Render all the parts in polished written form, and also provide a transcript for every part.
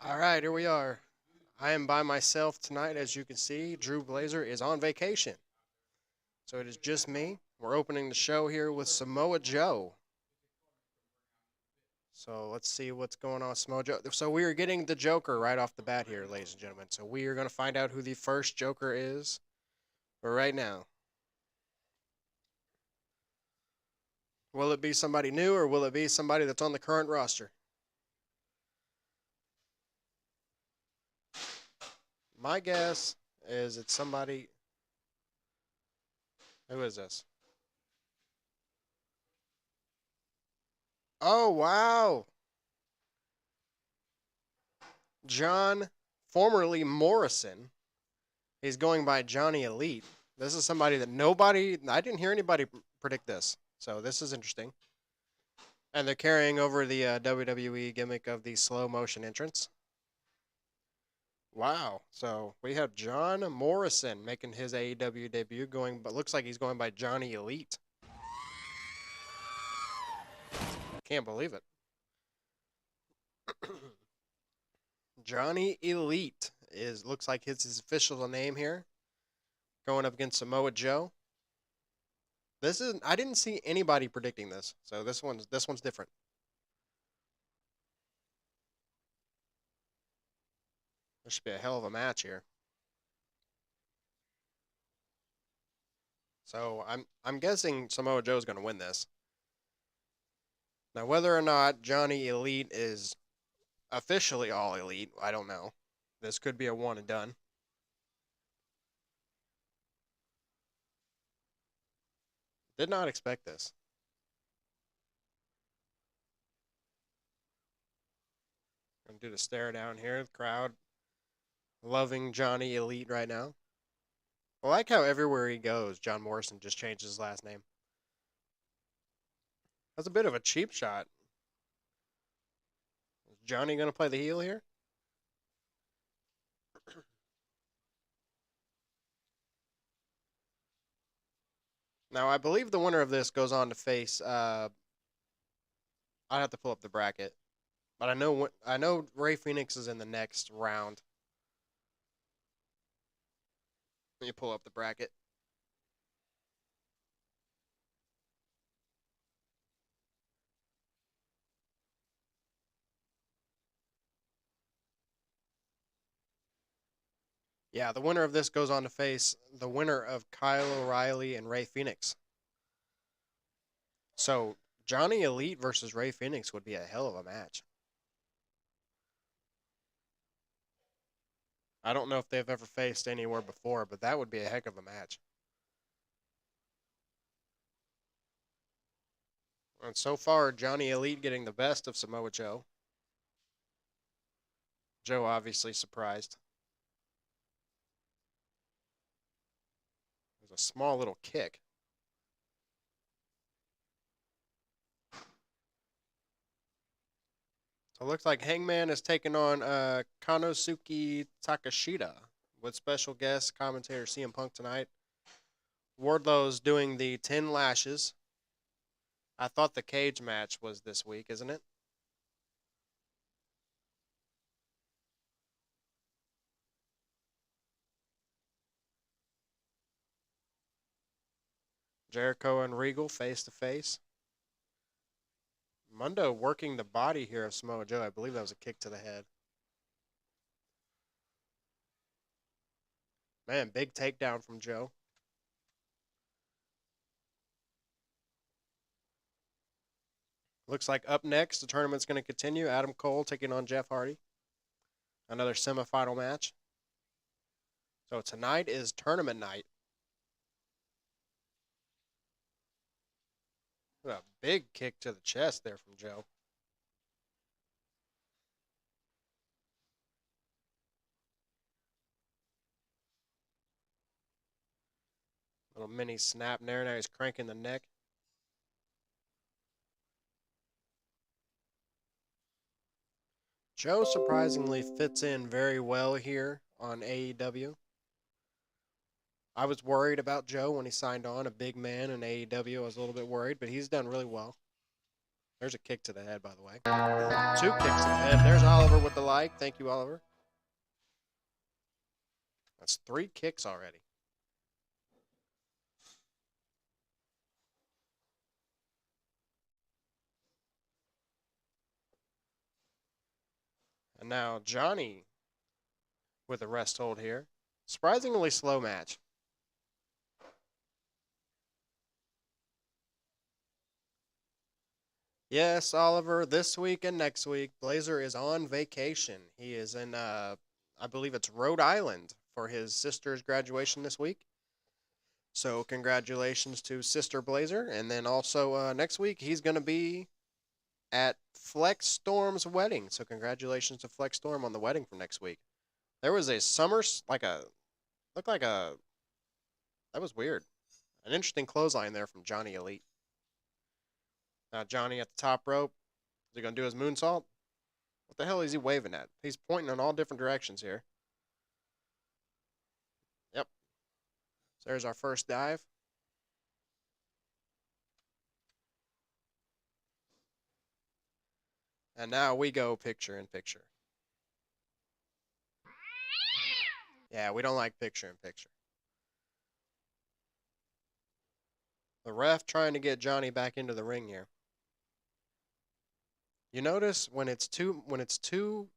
All right, here we are. I am by myself tonight, as you can see. Drew Blazer is on vacation, so it is just me. We're opening the show here with Samoa Joe. So let's see what's going on, Samoa Joe. So we are getting the Joker right off the bat here, ladies and gentlemen. So we are going to find out who the first Joker is right now. Will it be somebody new or will it be somebody that's on the current roster? My guess is it's somebody. Who is this? Oh, wow. John, formerly Morrison. He's going by Johnny Elite. This is somebody that I didn't hear anybody predict this. So this is interesting. And they're carrying over the WWE gimmick of the slow motion entrance. Wow. So we have John Morrison making his AEW debut, but looks like he's going by Johnny Elite. Can't believe it. Johnny Elite looks like his official name here. Going up against Samoa Joe. I didn't see anybody predicting this, so this one's different. This should be a hell of a match here. So I'm guessing Samoa Joe's going to win this. Now, whether or not Johnny Elite is officially all elite, I don't know. This could be a one and done. Did not expect this. Gonna do the stare down here. The crowd loving Johnny Elite right now. I like how everywhere he goes, John Morrison just changes his last name. That's a bit of a cheap shot. Is Johnny gonna play the heel here? Now, I believe the winner of this goes on to face. I'd have to pull up the bracket, but I know Ray Phoenix is in the next round. Let me pull up the bracket. Yeah, the winner of this goes on to face the winner of Kyle O'Reilly and Ray Phoenix. So Johnny Elite versus Ray Phoenix would be a hell of a match. I don't know if they've ever faced anywhere before, but that would be a heck of a match. And so far, Johnny Elite getting the best of Samoa Joe. Joe obviously surprised. It was a small little kick. So it looks like Hangman is taking on Konosuke Takashita with special guest commentator CM Punk tonight. Wardlow's doing the 10 lashes. I thought the cage match was this week, isn't it? Jericho and Regal face to face. Mundo working the body here of Samoa Joe. I believe that was a kick to the head. Man, big takedown from Joe. Looks like up next, the tournament's going to continue. Adam Cole taking on Jeff Hardy. Another semifinal match. So tonight is tournament night. A big kick to the chest there from Joe. Little mini snap there. Now he's cranking the neck. Joe surprisingly fits in very well here on AEW. I was worried about Joe when he signed on, a big man in AEW. I was a little bit worried, but he's done really well. There's a kick to the head, by the way. 2 kicks to the head. There's Oliver with the like. Thank you, Oliver. That's 3 kicks already. And now Johnny with a rest hold here. Surprisingly slow match. Yes, Oliver, this week and next week, Blazer is on vacation. He is in, I believe it's Rhode Island for his sister's graduation this week. So, congratulations to Sister Blazer. And then also next week, he's going to be at Flex Storm's wedding. So, congratulations to Flex Storm on the wedding for next week. There was a looked like a, that was weird. An interesting clothesline there from Johnny Elite. Now, Johnny at the top rope. Is he going to do his moonsault? What the hell is he waving at? He's pointing in all different directions here. Yep. So there's our first dive. And now we go picture in picture. Yeah, we don't like picture in picture. The ref trying to get Johnny back into the ring here. You notice when it's two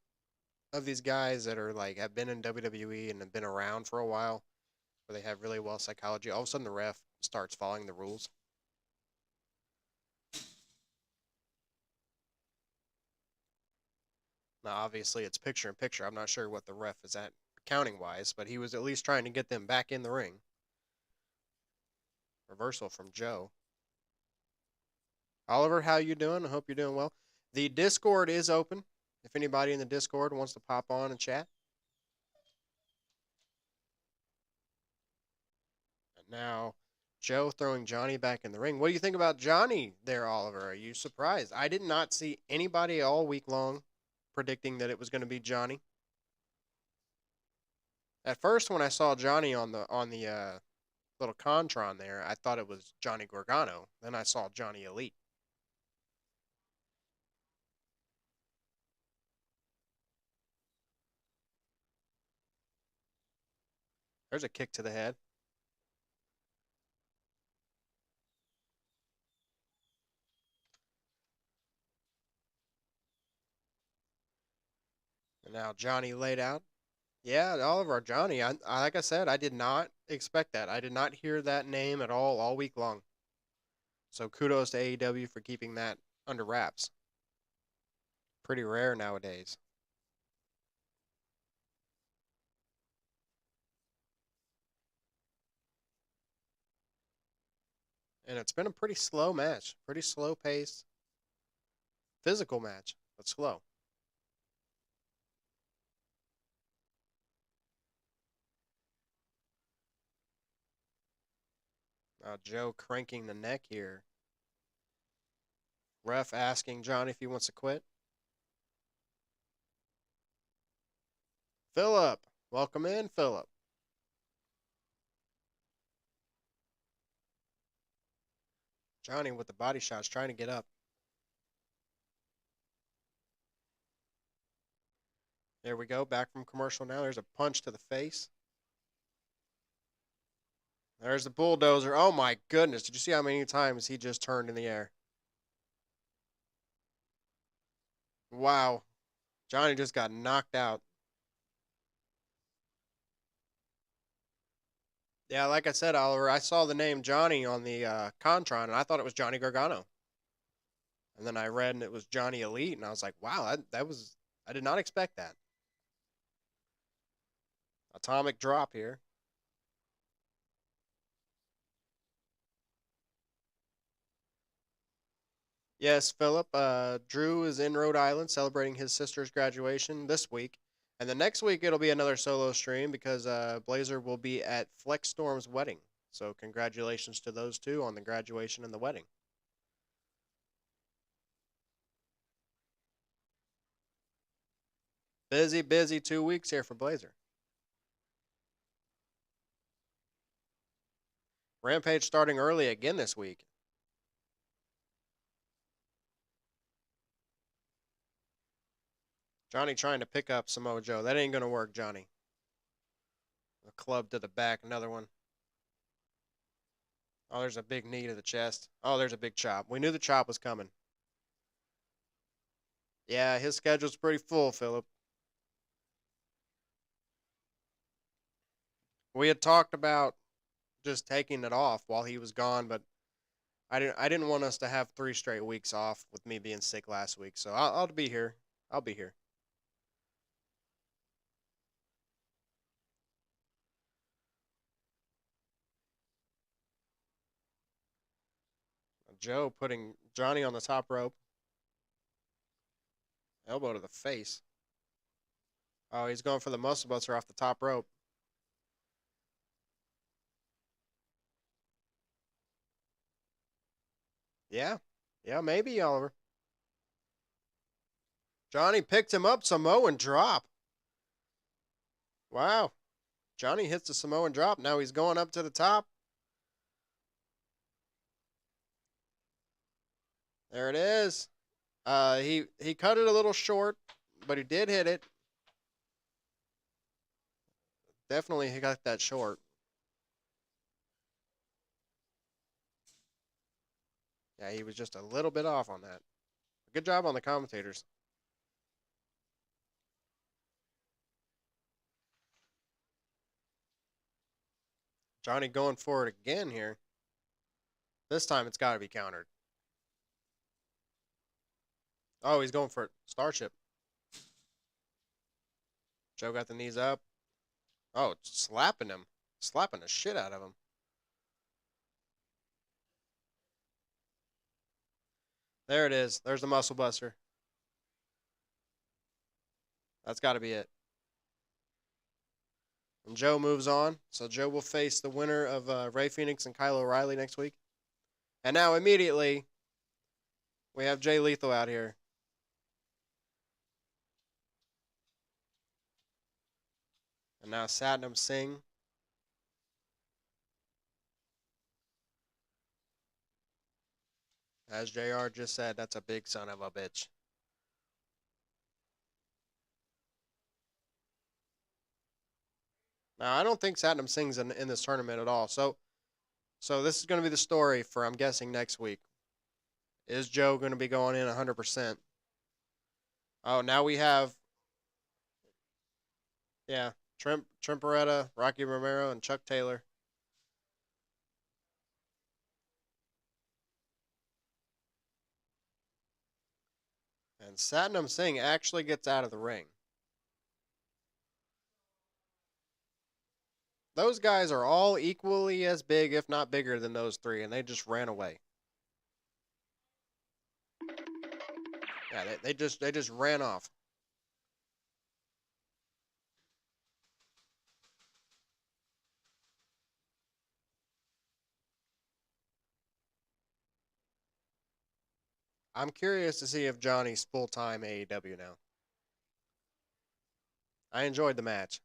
of these guys that are like have been in WWE and have been around for a while, where they have really well psychology, all of a sudden the ref starts following the rules. Now, obviously, it's picture in picture. I'm not sure what the ref is at counting wise, but he was at least trying to get them back in the ring. Reversal from Joe. Oliver, how you doing? I hope you're doing well. The Discord is open. If anybody in the Discord wants to pop on and chat. And now, Joe throwing Johnny back in the ring. What do you think about Johnny there, Oliver? Are you surprised? I did not see anybody all week long predicting that it was going to be Johnny. At first, when I saw Johnny on the little Contron there, I thought it was Johnny Gargano. Then I saw Johnny Elite. There's a kick to the head. And now Johnny laid out. Yeah, Oliver, Johnny. Like I said, I did not expect that. I did not hear that name at all week long. So kudos to AEW for keeping that under wraps. Pretty rare nowadays. And it's been a pretty slow match. Pretty slow pace. Physical match, but slow. Now Joe cranking the neck here. Ref asking Johnny if he wants to quit. Phillip. Welcome in, Phillip. Johnny with the body shots trying to get up. There we go. Back from commercial now. There's a punch to the face. There's the bulldozer. Oh my goodness. Did you see how many times he just turned in the air? Wow. Johnny just got knocked out. Yeah, like I said, Oliver, I saw the name Johnny on the Contron, and I thought it was Johnny Gargano. And then I read, and it was Johnny Elite, and I was like, wow, that was, I did not expect that. Atomic drop here. Yes, Philip. Drew is in Rhode Island celebrating his sister's graduation this week. And the next week, it'll be another solo stream because Blazer will be at Flex Storm's wedding. So, congratulations to those two on the graduation and the wedding. Busy 2 weeks here for Blazer. Rampage starting early again this week. Johnny trying to pick up Samoa Joe. That ain't going to work, Johnny. A club to the back, another one. Oh, there's a big knee to the chest. Oh, there's a big chop. We knew the chop was coming. Yeah, his schedule's pretty full, Phillip. We had talked about just taking it off while he was gone, but I didn't want us to have 3 straight weeks off with me being sick last week. So I'll be here. I'll be here. Joe putting Johnny on the top rope. Elbow to the face. Oh, he's going for the muscle buster off the top rope. Yeah. Yeah, maybe, Oliver. Johnny picked him up, Samoan drop. Wow. Johnny hits the Samoan drop. Now he's going up to the top. There it is. He cut it a little short, but he did hit it. Definitely he got that short. Yeah, he was just a little bit off on that. Good job on the commentators. Johnny going for it again here. This time it's got to be countered. Oh, he's going for it. Starship. Joe got the knees up. Oh, slapping him. Slapping the shit out of him. There it is. There's the muscle buster. That's got to be it. And Joe moves on. So Joe will face the winner of Ray Phoenix and Kyle O'Reilly next week. And now immediately we have Jay Lethal out here. And now Satnam Singh. As JR just said, that's a big son of a bitch. Now, I don't think Satnam Singh's in this tournament at all. So this is going to be the story for, I'm guessing, next week. Is Joe going to be going in 100%? Oh, now we have, yeah, Trent Beretta, Rocky Romero, and Chuck Taylor. And Satnam Singh actually gets out of the ring. Those guys are all equally as big, if not bigger, than those three, and they just ran away. Yeah, they just ran off. I'm curious to see if Johnny's full time AEW now. I enjoyed the match.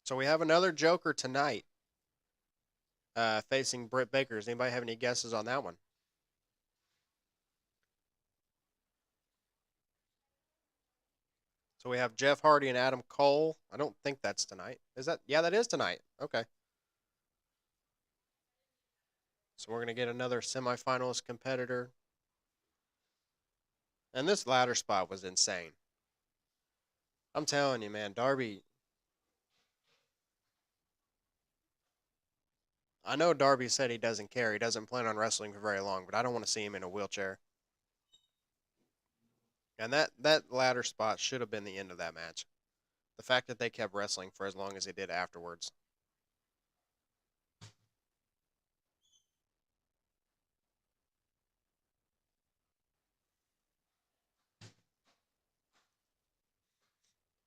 So we have another Joker tonight, facing Britt Baker. Does anybody have any guesses on that one? So we have Jeff Hardy and Adam Cole. I don't think that's tonight. Is that? Yeah, that is tonight. Okay. So we're gonna get another semifinalist competitor. And this ladder spot was insane. I'm telling you, man, Darby. I know Darby said he doesn't care. He doesn't plan on wrestling for very long, but I don't want to see him in a wheelchair. And that ladder spot should have been the end of that match. The fact that they kept wrestling for as long as they did afterwards.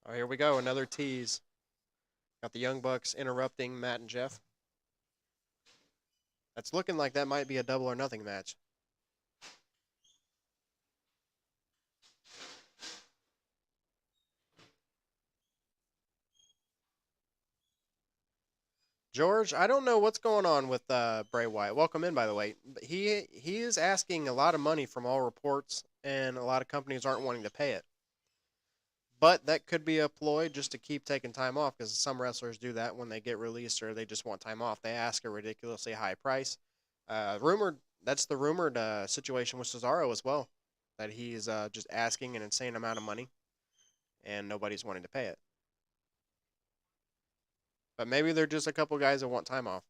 Oh, here we go. Another tease. Got the Young Bucks interrupting Matt and Jeff. That's looking like that might be a double or nothing match. George, I don't know what's going on with Bray Wyatt. Welcome in, by the way. But he is asking a lot of money from all reports, and a lot of companies aren't wanting to pay it. But that could be a ploy just to keep taking time off, because some wrestlers do that when they get released or they just want time off. They ask a ridiculously high price. Rumored that's the rumored situation with Cesaro as well, that he's just asking an insane amount of money and nobody's wanting to pay it. But maybe they're just a couple guys that want time off.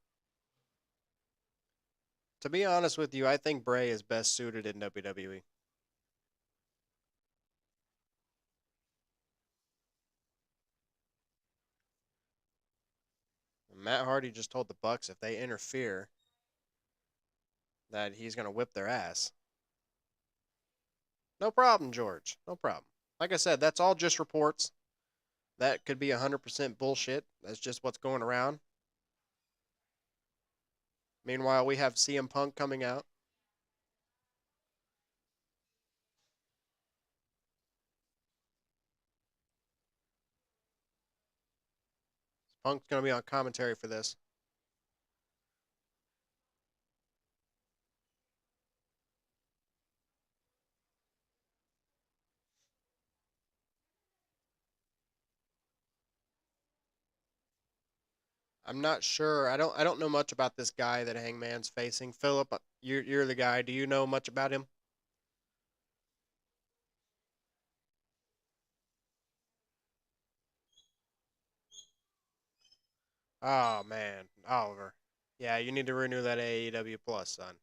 To be honest with you, I think Bray is best suited in WWE. Matt Hardy just told the Bucks if they interfere that he's going to whip their ass. No problem, George. No problem. Like I said, that's all just reports. That could be 100% bullshit. That's just what's going around. Meanwhile, we have CM Punk coming out. Punk's going to be on commentary for this. I'm not sure. I don't know much about this guy that Hangman's facing. Phillip, you're the guy. Do you know much about him? Oh man, Oliver. Yeah, you need to renew that AEW Plus, son.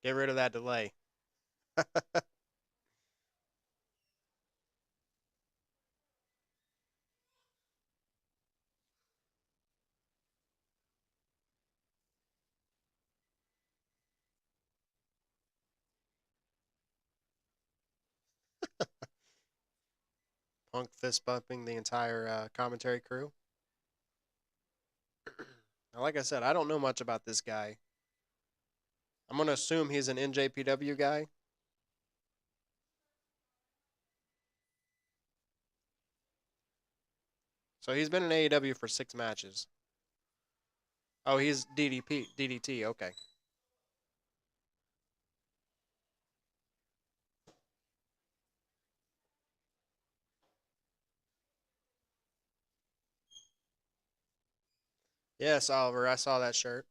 Get rid of that delay. Punk fist bumping the entire commentary crew. Now, like I said, I don't know much about this guy. I'm gonna assume he's an NJPW guy. So he's been in AEW for 6 matches. Oh, he's DDT. Okay. Yes, Oliver, I saw that shirt.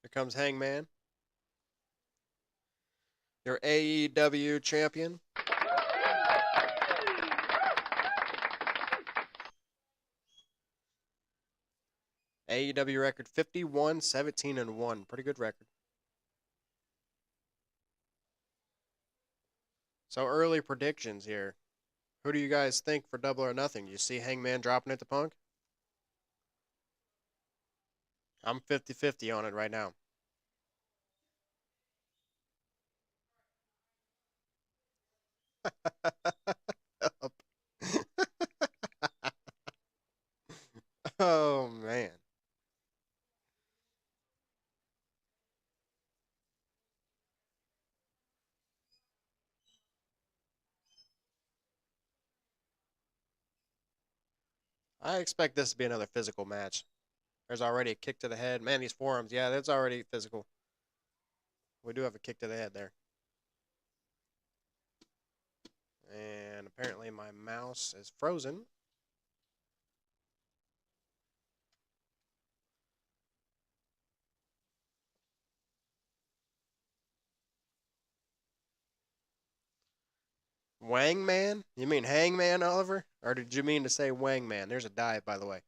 Here comes Hangman, your AEW champion. AEW record 51, 17, and 1. Pretty good record. So early predictions here. Who do you guys think for Double or Nothing? You see Hangman dropping it to Punk? I'm 50-50 on it right now. Oh man. I expect this to be another physical match. There's already a kick to the head. Man, these forearms, yeah, that's already physical. We do have a kick to the head there. And apparently my mouse is frozen. Wangman? You mean Hangman, Oliver? Or did you mean to say Wangman? There's a dive, by the way.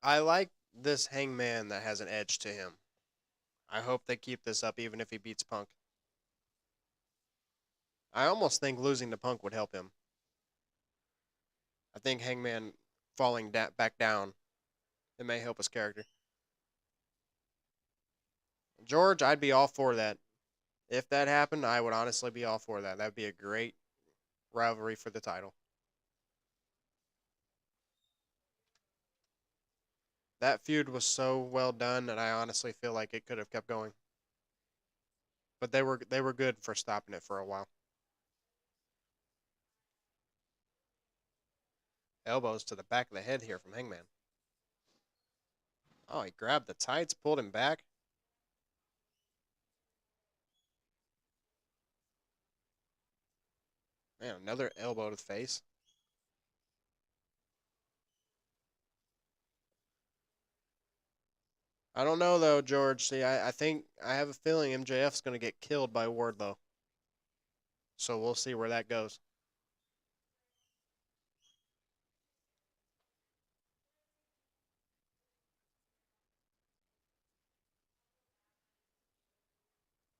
I like this Hangman that has an edge to him. I hope they keep this up even if he beats Punk. I almost think losing to Punk would help him. I think Hangman falling back down, it may help his character. George, I'd be all for that. If that happened, I would honestly be all for that. That'd be a great rivalry for the title. That feud was so well done that I honestly feel like it could have kept going. But they were good for stopping it for a while. Elbows to the back of the head here from Hangman. Oh, he grabbed the tights, pulled him back. Man, another elbow to the face. I don't know though, George. See, I think I have a feeling MJF's going to get killed by Wardlow. So we'll see where that goes.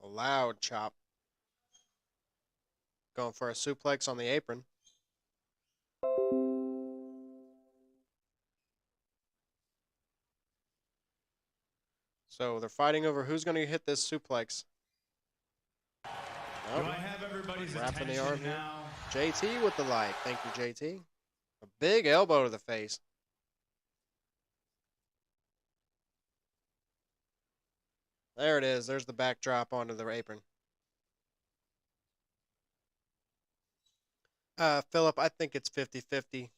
A loud chop. Going for a suplex on the apron. So they're fighting over who's going to hit this suplex. Do I have everybody's wrapping the attention arm here. now? JT with the light. Thank you, JT. A big elbow to the face. There it is. There's the backdrop onto the apron. Phillip, I think it's 50-50.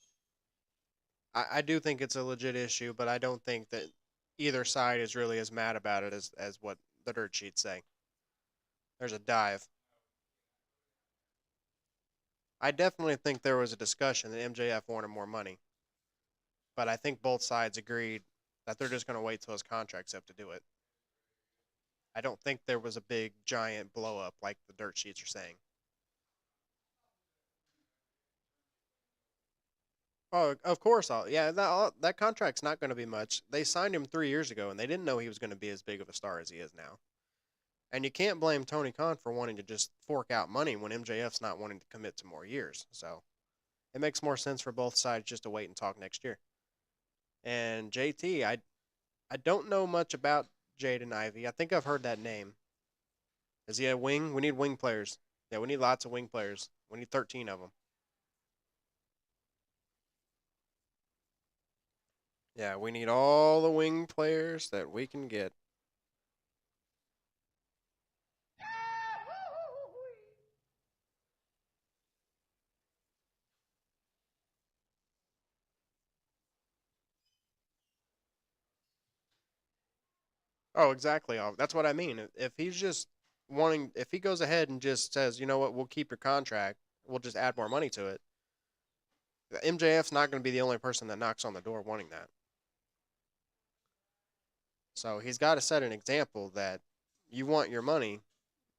I do think it's a legit issue, but I don't think that either side is really as mad about it as what the dirt sheets say. There's a dive. I definitely think there was a discussion that MJF wanted more money, but I think both sides agreed that they're just going to wait till his contract's up to do it. I don't think there was a big, giant blow up like the dirt sheets are saying. Oh, of course. Yeah, that contract's not going to be much. They signed him 3 years ago, and they didn't know he was going to be as big of a star as he is now. And you can't blame Tony Khan for wanting to just fork out money when MJF's not wanting to commit to more years. So it makes more sense for both sides just to wait and talk next year. And JT, I don't know much about Jaden Ivey. I think I've heard that name. Is he a wing? We need wing players. Yeah, we need lots of wing players. We need 13 of them. Yeah, we need all the wing players that we can get. Oh, exactly. That's what I mean. If he's just wanting, if he goes ahead and just says, you know what, we'll keep your contract, we'll just add more money to it. MJF's not going to be the only person that knocks on the door wanting that. So he's got to set an example that you want your money,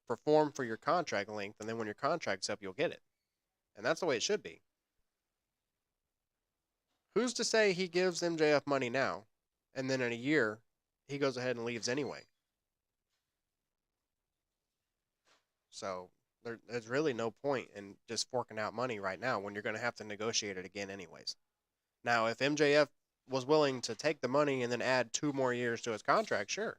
perform for your contract length, and then when your contract's up, you'll get it. And that's the way it should be. Who's to say he gives MJF money now, and then in a year, he goes ahead and leaves anyway? So there's really no point in just forking out money right now when you're going to have to negotiate it again anyways. Now, if MJF was willing to take the money and then add 2 more years to his contract, sure.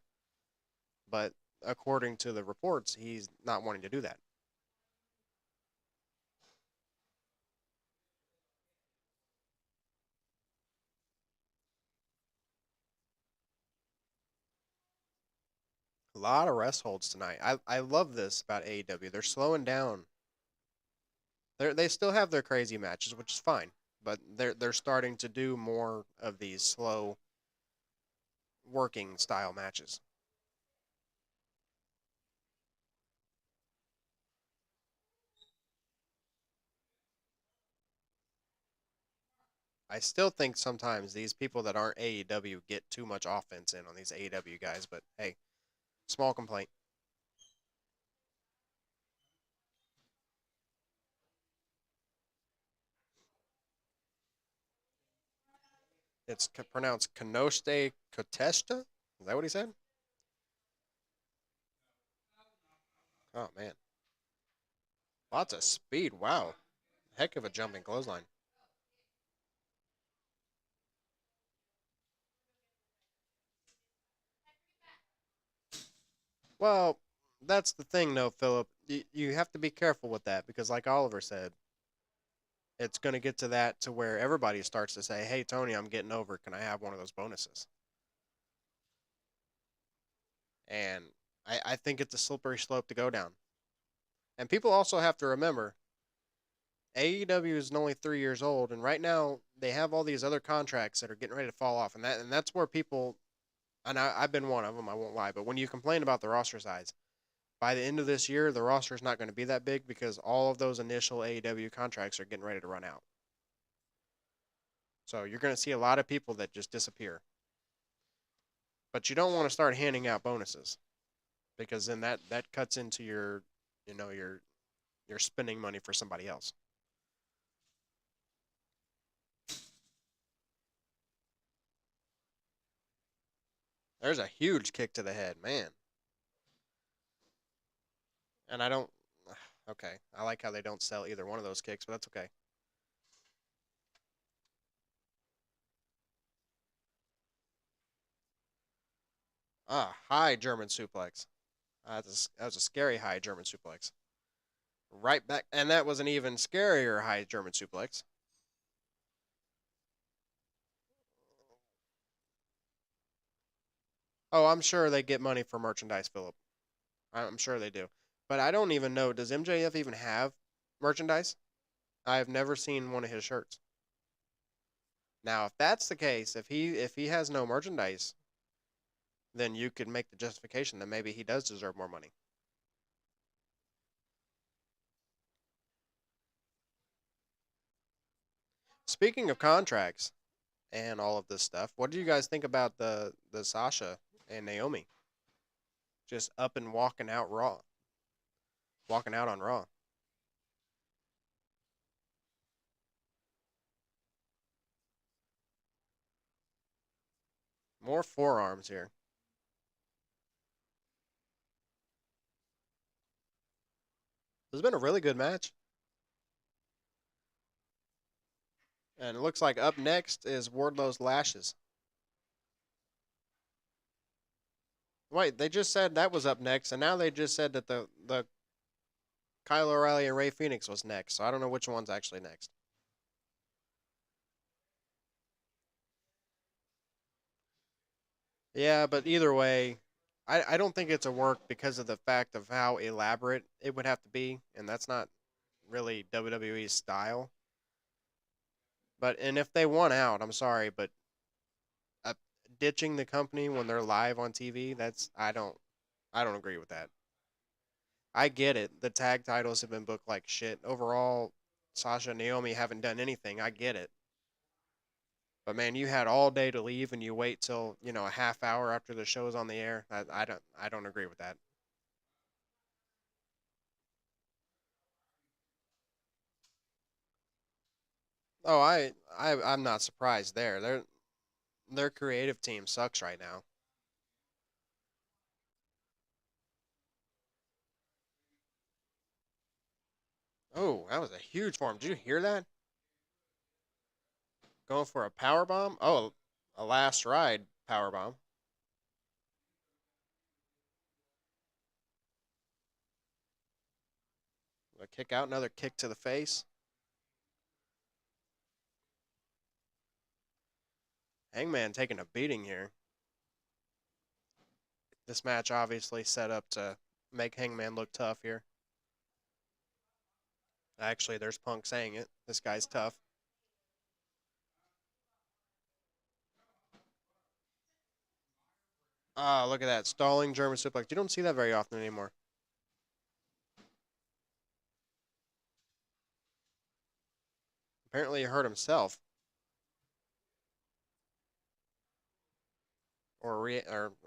But according to the reports, he's not wanting to do that. A lot of rest holds tonight. I love this about AEW. They're slowing down. They still have their crazy matches, which is fine, but they're starting to do more of these slow working style matches. I still think sometimes these people that aren't AEW get too much offense in on these AEW guys, but hey, small complaint. It's pronounced Kanoste Koteshta? Is that what he said? Oh, man. Lots of speed. Wow. Heck of a jumping clothesline. Well, that's the thing, though, Philip. You have to be careful with that because, like Oliver said, it's going to get to that to where everybody starts to say, hey, Tony, I'm getting over. Can I have one of those bonuses? And I think it's a slippery slope to go down. And people also have to remember AEW is only 3 years old, and right now they have all these other contracts that are getting ready to fall off, and that's where people, and I've been one of them, I won't lie, but when you complain about the roster size, by the end of this year, the roster is not going to be that big because all of those initial AEW contracts are getting ready to run out. So you're going to see a lot of people that just disappear. But you don't want to start handing out bonuses because then that cuts into your, you know, your spending money for somebody else. There's a huge kick to the head, man. And I don't. Okay, I like how they don't sell either one of those kicks, but that's okay. High German suplex. That was a scary high German suplex. Right back, and that was an even scarier high German suplex. Oh, I'm sure they get money for merchandise, Philip. I'm sure they do. But I don't even know. Does MJF even have merchandise? I have never seen one of his shirts. Now, if that's the case, if he has no merchandise, then you could make the justification that maybe he does deserve more money. Speaking of contracts and all of this stuff, what do you guys think about the Sasha and Naomi just up and walking out on Raw? More forearms here. This has been a really good match, and it looks like up next is Wardlow's lashes. Wait, they just said that was up next, and now they just said that the Kyle O'Reilly and Ray Phoenix was next. So I don't know which one's actually next. Yeah, but either way, I don't think it's a work because of the fact of how elaborate it would have to be, and that's not really WWE's style. But and if they won out, I'm sorry, but uh, ditching the company when they're live on TV, I don't agree with that. I get it. The tag titles have been booked like shit. Overall, Sasha and Naomi haven't done anything. I get it. But man, you had all day to leave, and you wait till a half hour after the show's on the air. I don't agree with that. Oh, I'm not surprised there. Their creative team sucks right now. Oh, that was a huge form. Did you hear that? Going for a power bomb. Oh, a last ride power bomb. A kick out, another kick to the face. Hangman taking a beating here. This match obviously set up to make Hangman look tough here. Actually, there's Punk saying it. This guy's tough. Ah, look at that. Stalling German suplex. You don't see that very often anymore. Apparently, he hurt himself. Or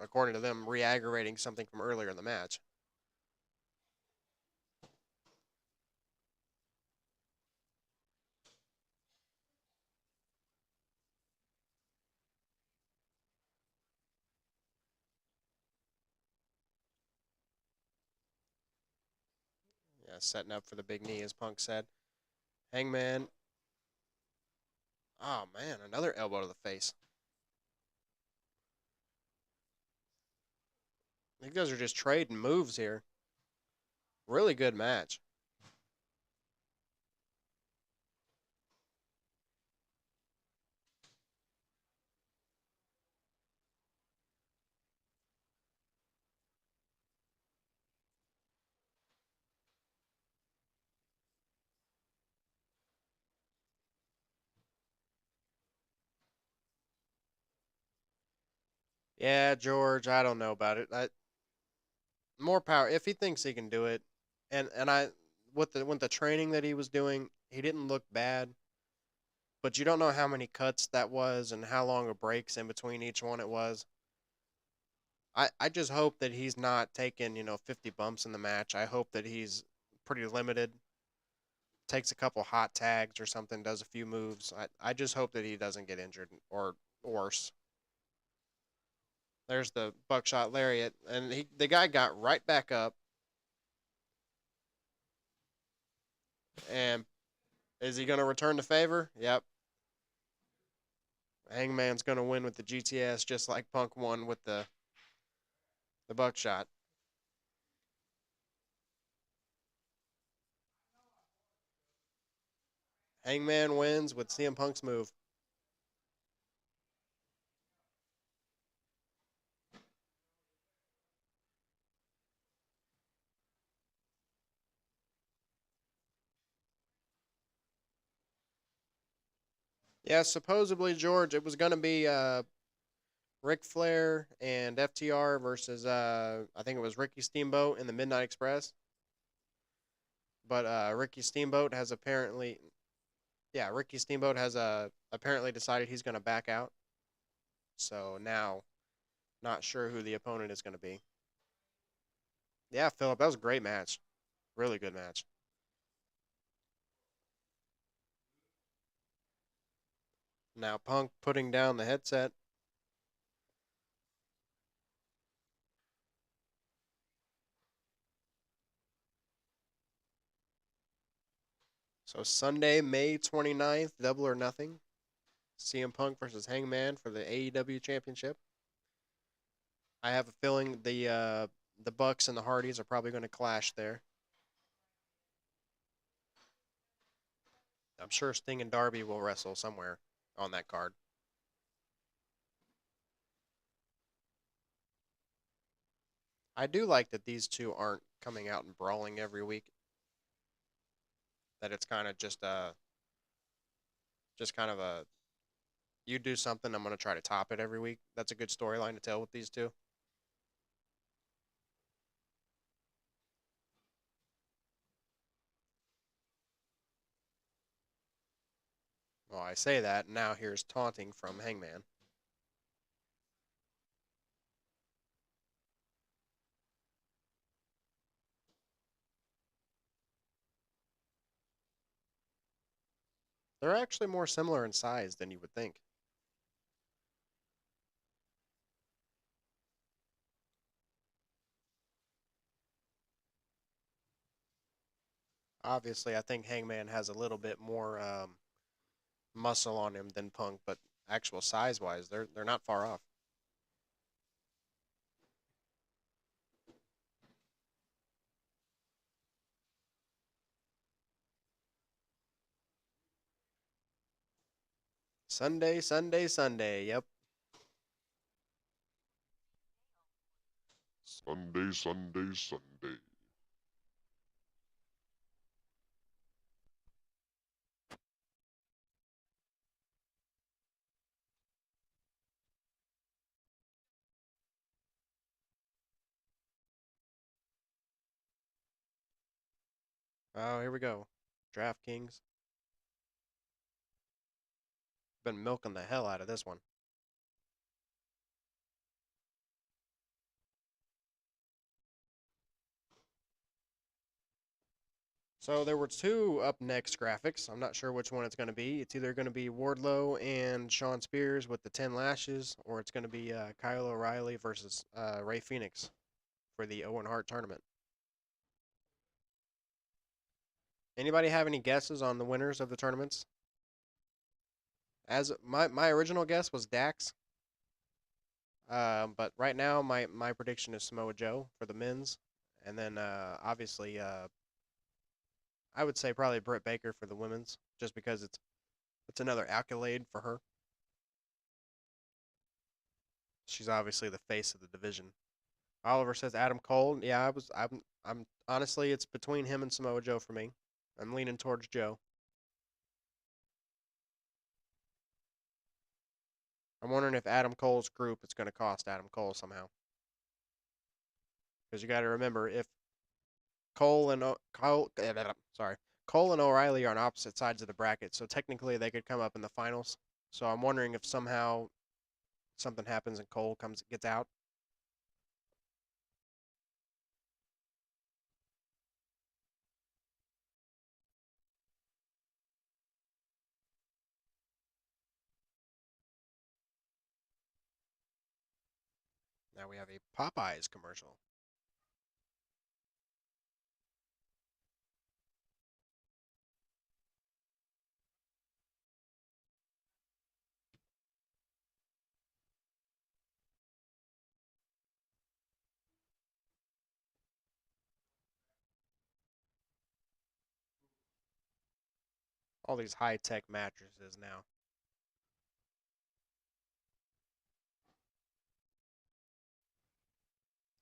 according to them, re aggravating something from earlier in the match. Yeah, setting up for the big knee, as Punk said. Hangman. Oh, man, another elbow to the face. You guys are just trading moves here. Really good match. Yeah, George, I don't know about it. More power if he thinks he can do it. And I with the training that he was doing, he didn't look bad, but you don't know how many cuts that was and how long of breaks in between each one it was. I just hope that he's not taking, 50 bumps in the match. I hope that he's pretty limited, takes a couple hot tags or something, does a few moves. I just hope that he doesn't get injured or worse. There's the buckshot lariat, and the guy got right back up. And is he going to return the favor? Yep. Hangman's going to win with the GTS just like Punk won with the buckshot. Hangman wins with CM Punk's move. Yeah, supposedly, George, it was going to be Ric Flair and FTR versus, I think it was Ricky Steamboat in the Midnight Express. But Ricky Steamboat has apparently, yeah, Ricky Steamboat has apparently decided he's going to back out. So now, not sure who the opponent is going to be. Yeah, Phillip, that was a great match. Really good match. Now Punk putting down the headset. So Sunday, May 29th, Double or Nothing. CM Punk versus Hangman for the AEW Championship. I have a feeling the Bucks and the Hardys are probably going to clash there. I'm sure Sting and Darby will wrestle somewhere on that card. I do like that these two aren't coming out and brawling every week. That it's kind of just kind of a you do something, I'm going to try to top it every week. That's a good storyline to tell with these two. Well, I say that, and now here's taunting from Hangman. They're actually more similar in size than you would think. Obviously, I think Hangman has a little bit more muscle on him than Punk, but actual size wise, they're not far off. Sunday, Sunday, Sunday. Yep. Sunday, Sunday, Sunday. Oh, here we go. DraftKings been milking the hell out of this one. So there were two up next graphics. I'm not sure which one it's going to be. It's either going to be Wardlow and Sean Spears with the 10 lashes, or it's going to be Kyle O'Reilly versus Ray Phoenix for the Owen Hart tournament. Anybody have any guesses on the winners of the tournaments? As my original guess was Dax, but right now my prediction is Samoa Joe for the men's, and then obviously I would say probably Britt Baker for the women's, just because it's another accolade for her. She's obviously the face of the division. Oliver says Adam Cole. Yeah, I'm honestly it's between him and Samoa Joe for me. I'm leaning towards Joe. I'm wondering if Adam Cole's group is going to cost Adam Cole somehow. Because you got to remember, if Cole and O'Reilly are on opposite sides of the bracket, so technically they could come up in the finals. So I'm wondering if somehow something happens and Cole gets out. Now we have a Popeyes commercial. All these high-tech mattresses now.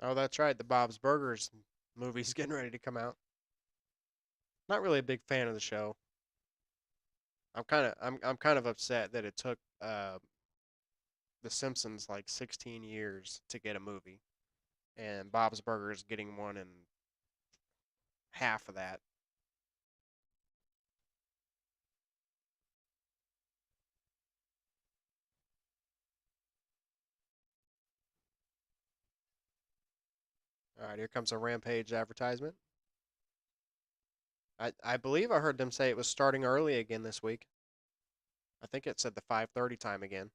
Oh, that's right. The Bob's Burgers movie's getting ready to come out. Not really a big fan of the show. I'm kind of upset that it took The Simpsons like 16 years to get a movie, and Bob's Burgers getting one in half of that. All right, here comes a Rampage advertisement. I believe I heard them say it was starting early again this week. I think it said the 5:30 time again.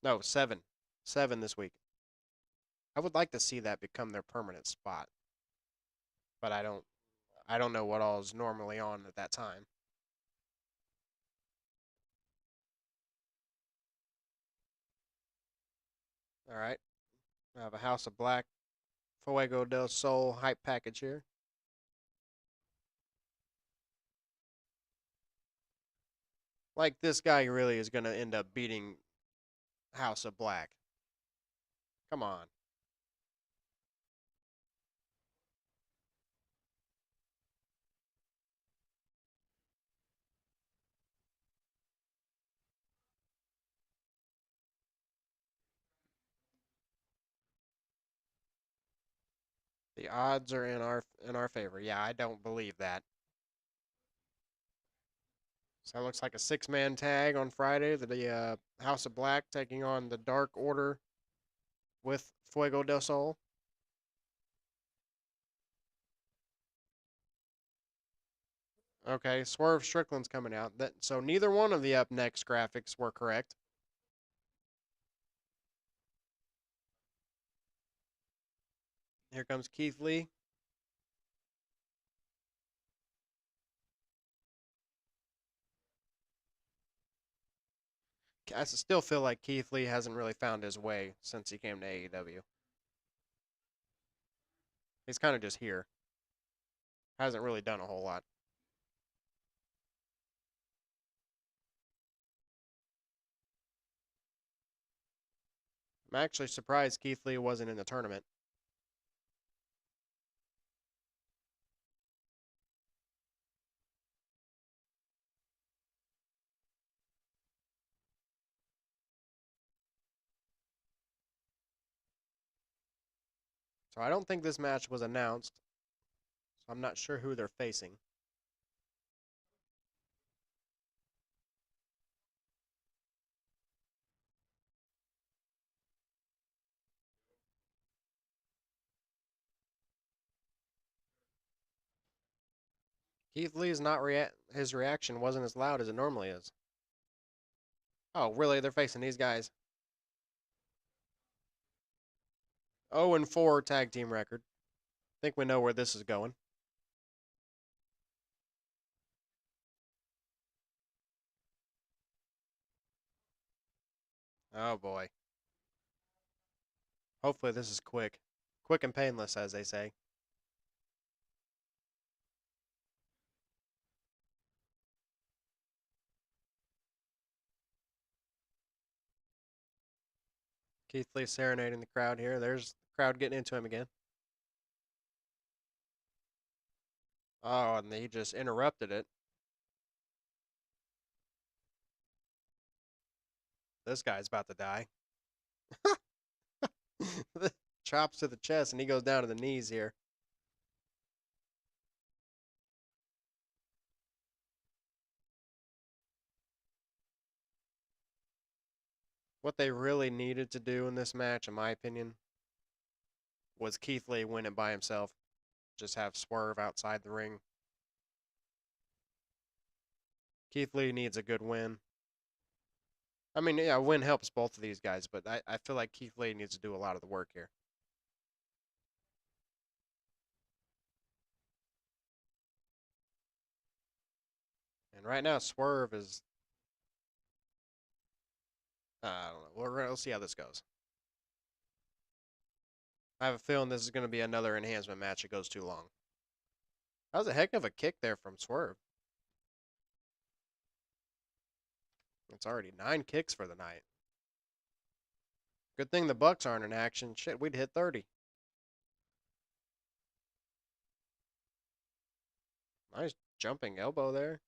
No, 7. 7 this week. I would like to see that become their permanent spot, but I don't know what all is normally on at that time. All right. I have a House of Black Fuego del Sol hype package here. Like this guy really is going to end up beating House of Black. Come on. The odds are in our favor. Yeah, I don't believe that. So it looks like a six-man tag on Friday. The House of Black taking on the Dark Order with Fuego del Sol. Okay, Swerve Strickland's coming out. So neither one of the up next graphics were correct. Here comes Keith Lee. I still feel like Keith Lee hasn't really found his way since he came to AEW. He's kind of just here. Hasn't really done a whole lot. I'm actually surprised Keith Lee wasn't in the tournament. So I don't think this match was announced. So I'm not sure who they're facing. Keith Lee's not his reaction wasn't as loud as it normally is. Oh, really? They're facing these guys. 0-4 tag team record. Think we know where this is going. Oh boy. Hopefully this is quick. Quick and painless, as they say. Keith Lee serenading the crowd here. There's the crowd getting into him again. Oh, and he just interrupted it. this guy's about to die. Chops to the chest, and he goes down to the knees here. What they really needed to do in this match, in my opinion, was Keith Lee win it by himself. Just have Swerve outside the ring. Keith Lee needs a good win. I mean, yeah, a win helps both of these guys, but I feel like Keith Lee needs to do a lot of the work here. And right now, Swerve is. I don't know. We'll see how this goes. I have a feeling this is going to be another enhancement match. It goes too long. That was a heck of a kick there from Swerve. It's already 9 kicks for the night. Good thing the Bucks aren't in action. Shit, we'd hit 30. Nice jumping elbow there.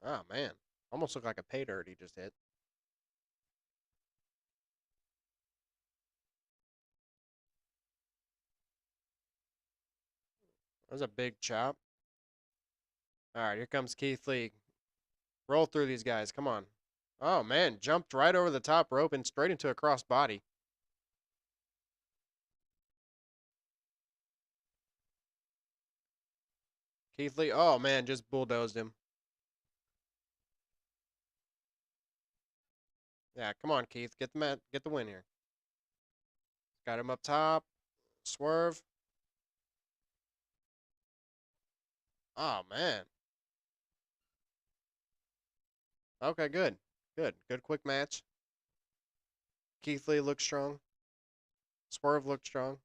Oh, man. Almost looked like a pay dirt he just hit. That was a big chop. All right, here comes Keith Lee. Roll through these guys. Come on. Oh, man. Jumped right over the top rope and straight into a cross body. Keith Lee. Oh, man. Just bulldozed him. Yeah, come on, Keith. Get the win here. Got him up top. Swerve. Oh, man. Okay, good. Good quick match. Keith Lee looked strong. Swerve looked strong.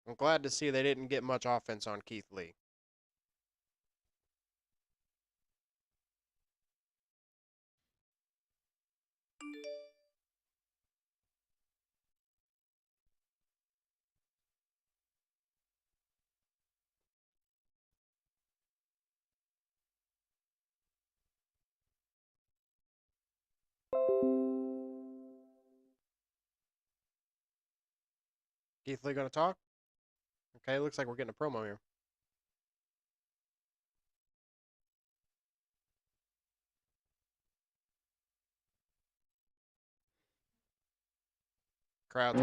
I'm glad to see they didn't get much offense on Keith Lee. Keith Lee gonna talk? Okay, looks like we're getting a promo here. Crowd's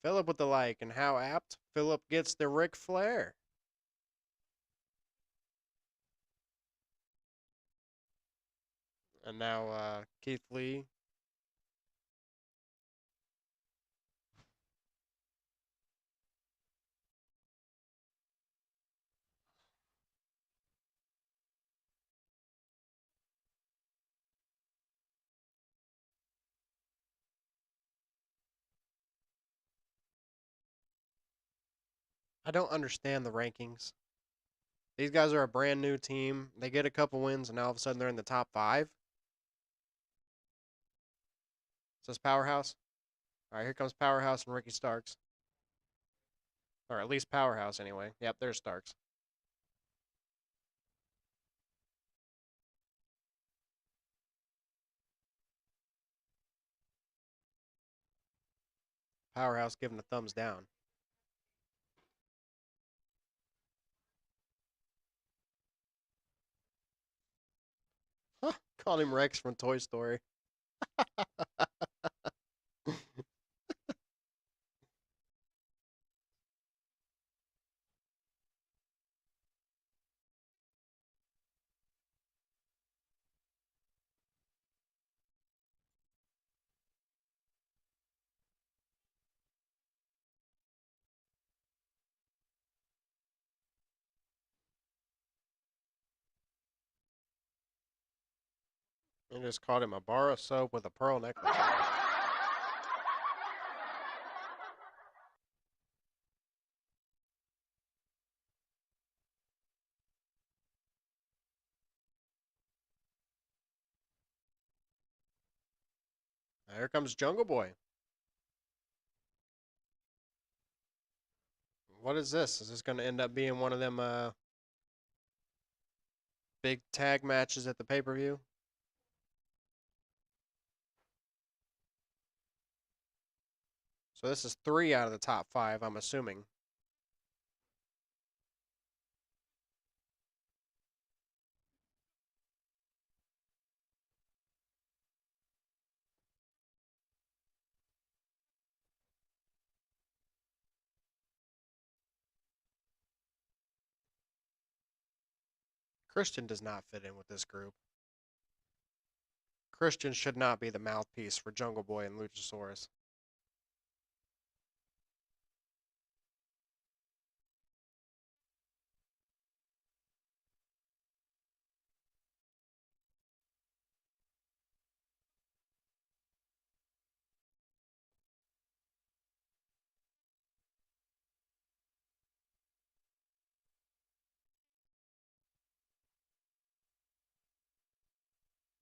Phillip with the like, and how apt. Phillip gets the Ric Flair. And now Keith Lee. I don't understand the rankings. These guys are a brand new team. They get a couple wins, and now all of a sudden they're in the top 5. Is this Powerhouse? All right, here comes Powerhouse and Ricky Starks. Or at least Powerhouse, anyway. Yep, there's Starks. Powerhouse giving a thumbs down. Huh, called him Rex from Toy Story. They just called him a bar of soap with a pearl necklace. Now here comes Jungle Boy. What is this? Is this going to end up being one of them Big tag matches at the pay-per-view. So this is 3 out of the top 5, I'm assuming. Christian does not fit in with this group. Christian should not be the mouthpiece for Jungle Boy and Luchasaurus.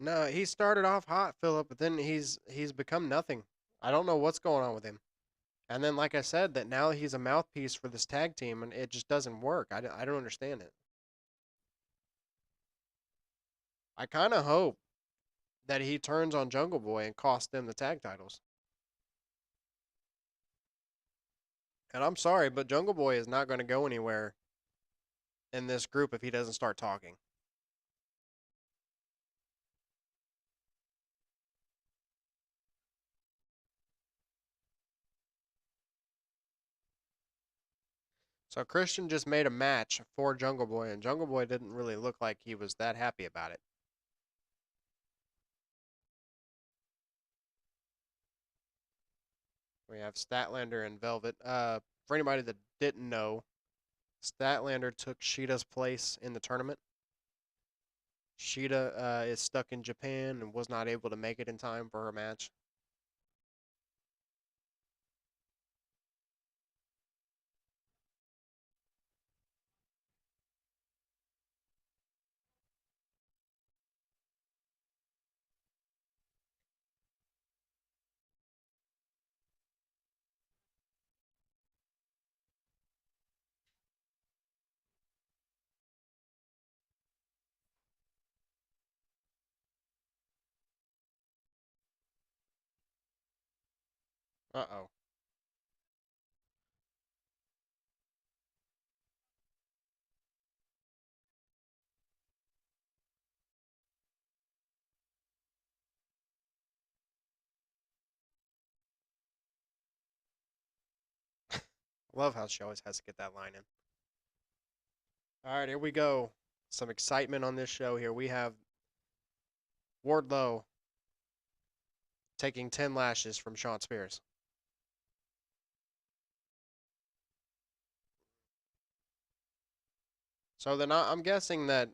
No, he started off hot, Phillip, but then he's become nothing. I don't know what's going on with him. And then, like I said, that now he's a mouthpiece for this tag team, and it just doesn't work. I don't understand it. I kind of hope that he turns on Jungle Boy and costs them the tag titles. And I'm sorry, but Jungle Boy is not going to go anywhere in this group if he doesn't start talking. So Christian just made a match for Jungle Boy, and Jungle Boy didn't really look like he was that happy about it. We have Statlander and Velvet. For anybody that didn't know, Statlander took Sheeta's place in the tournament. Sheeta is stuck in Japan and was not able to make it in time for her match. Uh-oh. Love how she always has to get that line in. All right, here we go. Some excitement on this show here. We have Wardlow taking 10 lashes from Shawn Spears. So then I'm guessing that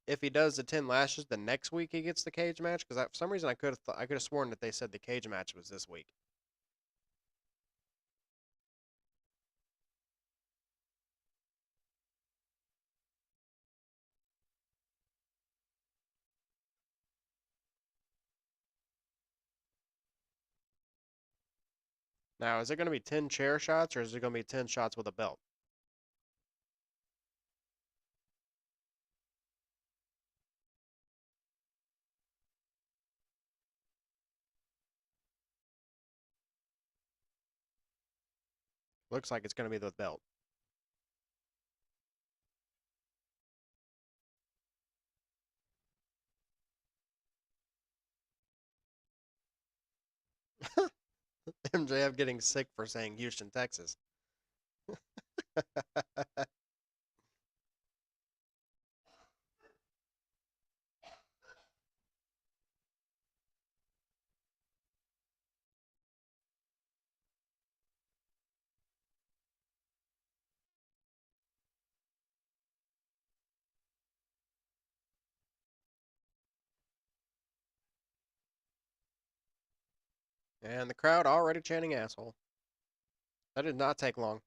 if he does the 10 lashes, the next week he gets the cage match because for some reason I could have sworn that they said the cage match was this week. Now, is it going to be 10 chair shots or is it going to be 10 shots with a belt? Looks like it's going to be the belt. MJF getting sick for saying Houston, Texas. And the crowd already chanting asshole. That did not take long.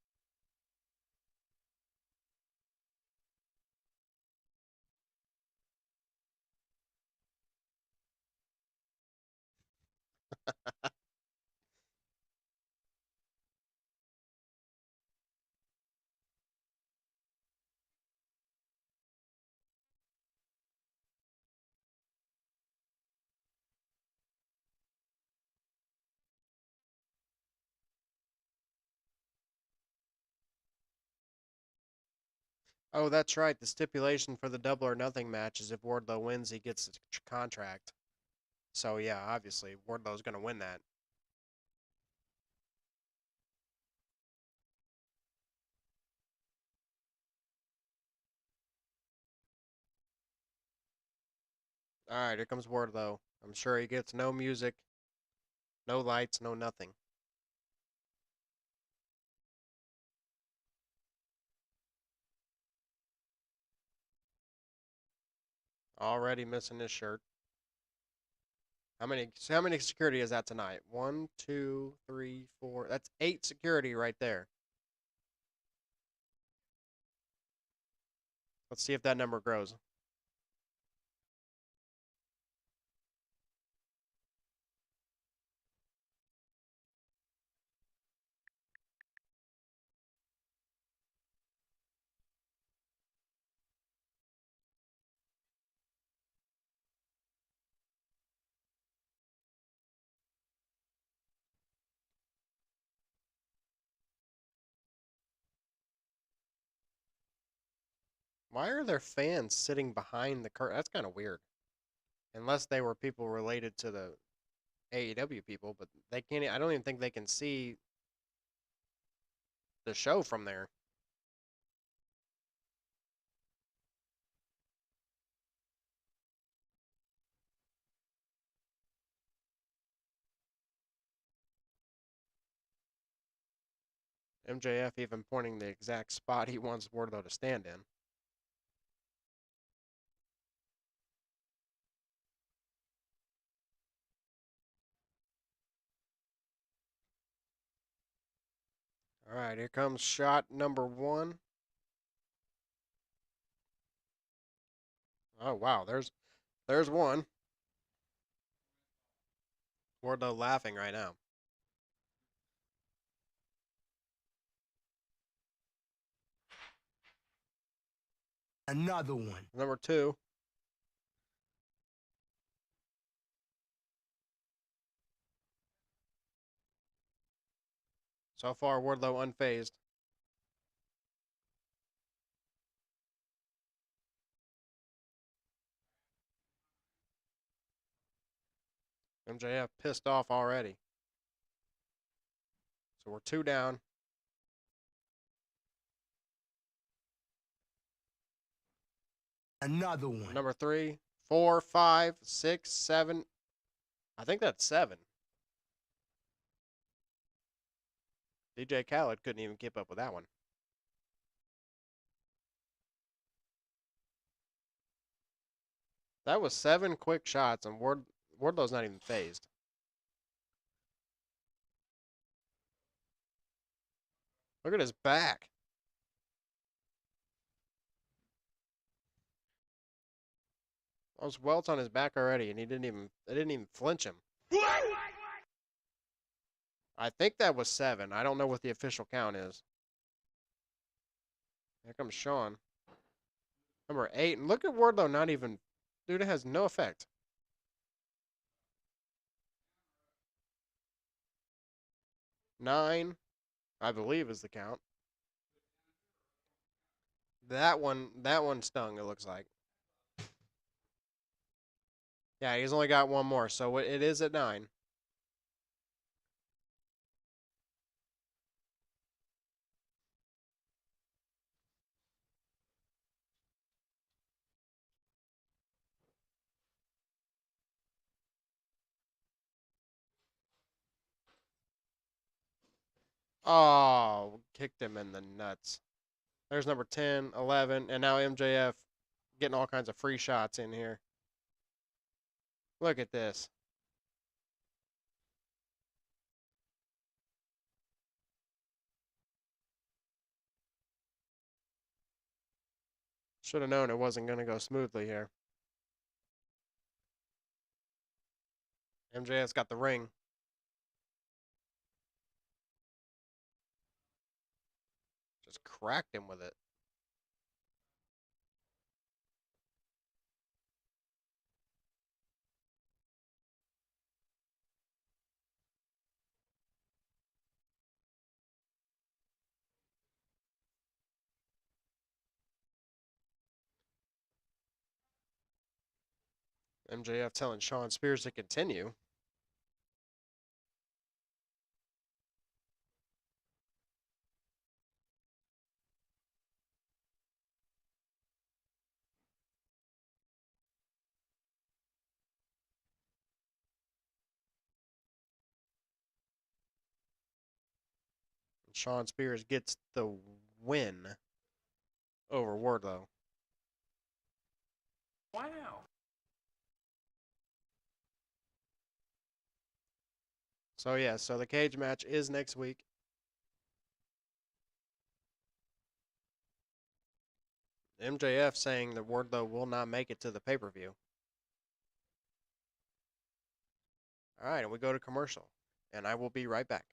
Oh, that's right. The stipulation for the Double or Nothing match is if Wardlow wins, he gets a contract. So yeah, obviously Wardlow's gonna win that. All right, here comes Wardlow. I'm sure he gets no music, no lights, no nothing. Already missing his shirt. How many security is that tonight? One, two, three, four. That's 8 security right there. Let's see if that number grows. Why are there fans sitting behind the curtain? That's kind of weird. Unless they were people related to the AEW people, but they can't. I don't even think they can see the show from there. MJF even pointing the exact spot he wants Wardlow to stand in. All right, here comes shot number 1. Oh wow, there's one. Wardlow laughing right now. Another one. Number 2. So far, Wardlow unfazed. MJF pissed off already. So we're 2 down. Another one. Number 3, 4, 5, 6, 7. I think that's 7. DJ Khaled couldn't even keep up with that one. That was 7 quick shots, and Wardlow's not even phased. Look at his back. Those welts on his back already, and they didn't even flinch him. I think that was 7. I don't know what the official count is. Here comes Sean. Number 8, and look at Wardlow not even, dude, it has no effect. 9, I believe is the count. That one stung, it looks like. Yeah, he's only got one more, so it is at 9. Oh, kicked him in the nuts. There's number 10, 11, and now MJF getting all kinds of free shots in here. Look at this. Should have known it wasn't going to go smoothly here. MJF's got the ring. Just cracked him with it. MJF telling Shawn Spears to continue. Shawn Spears gets the win over Wardlow. Wow. So yeah, so the cage match is next week. MJF saying that Wardlow will not make it to the pay-per-view. All right, and we go to commercial, and I will be right back.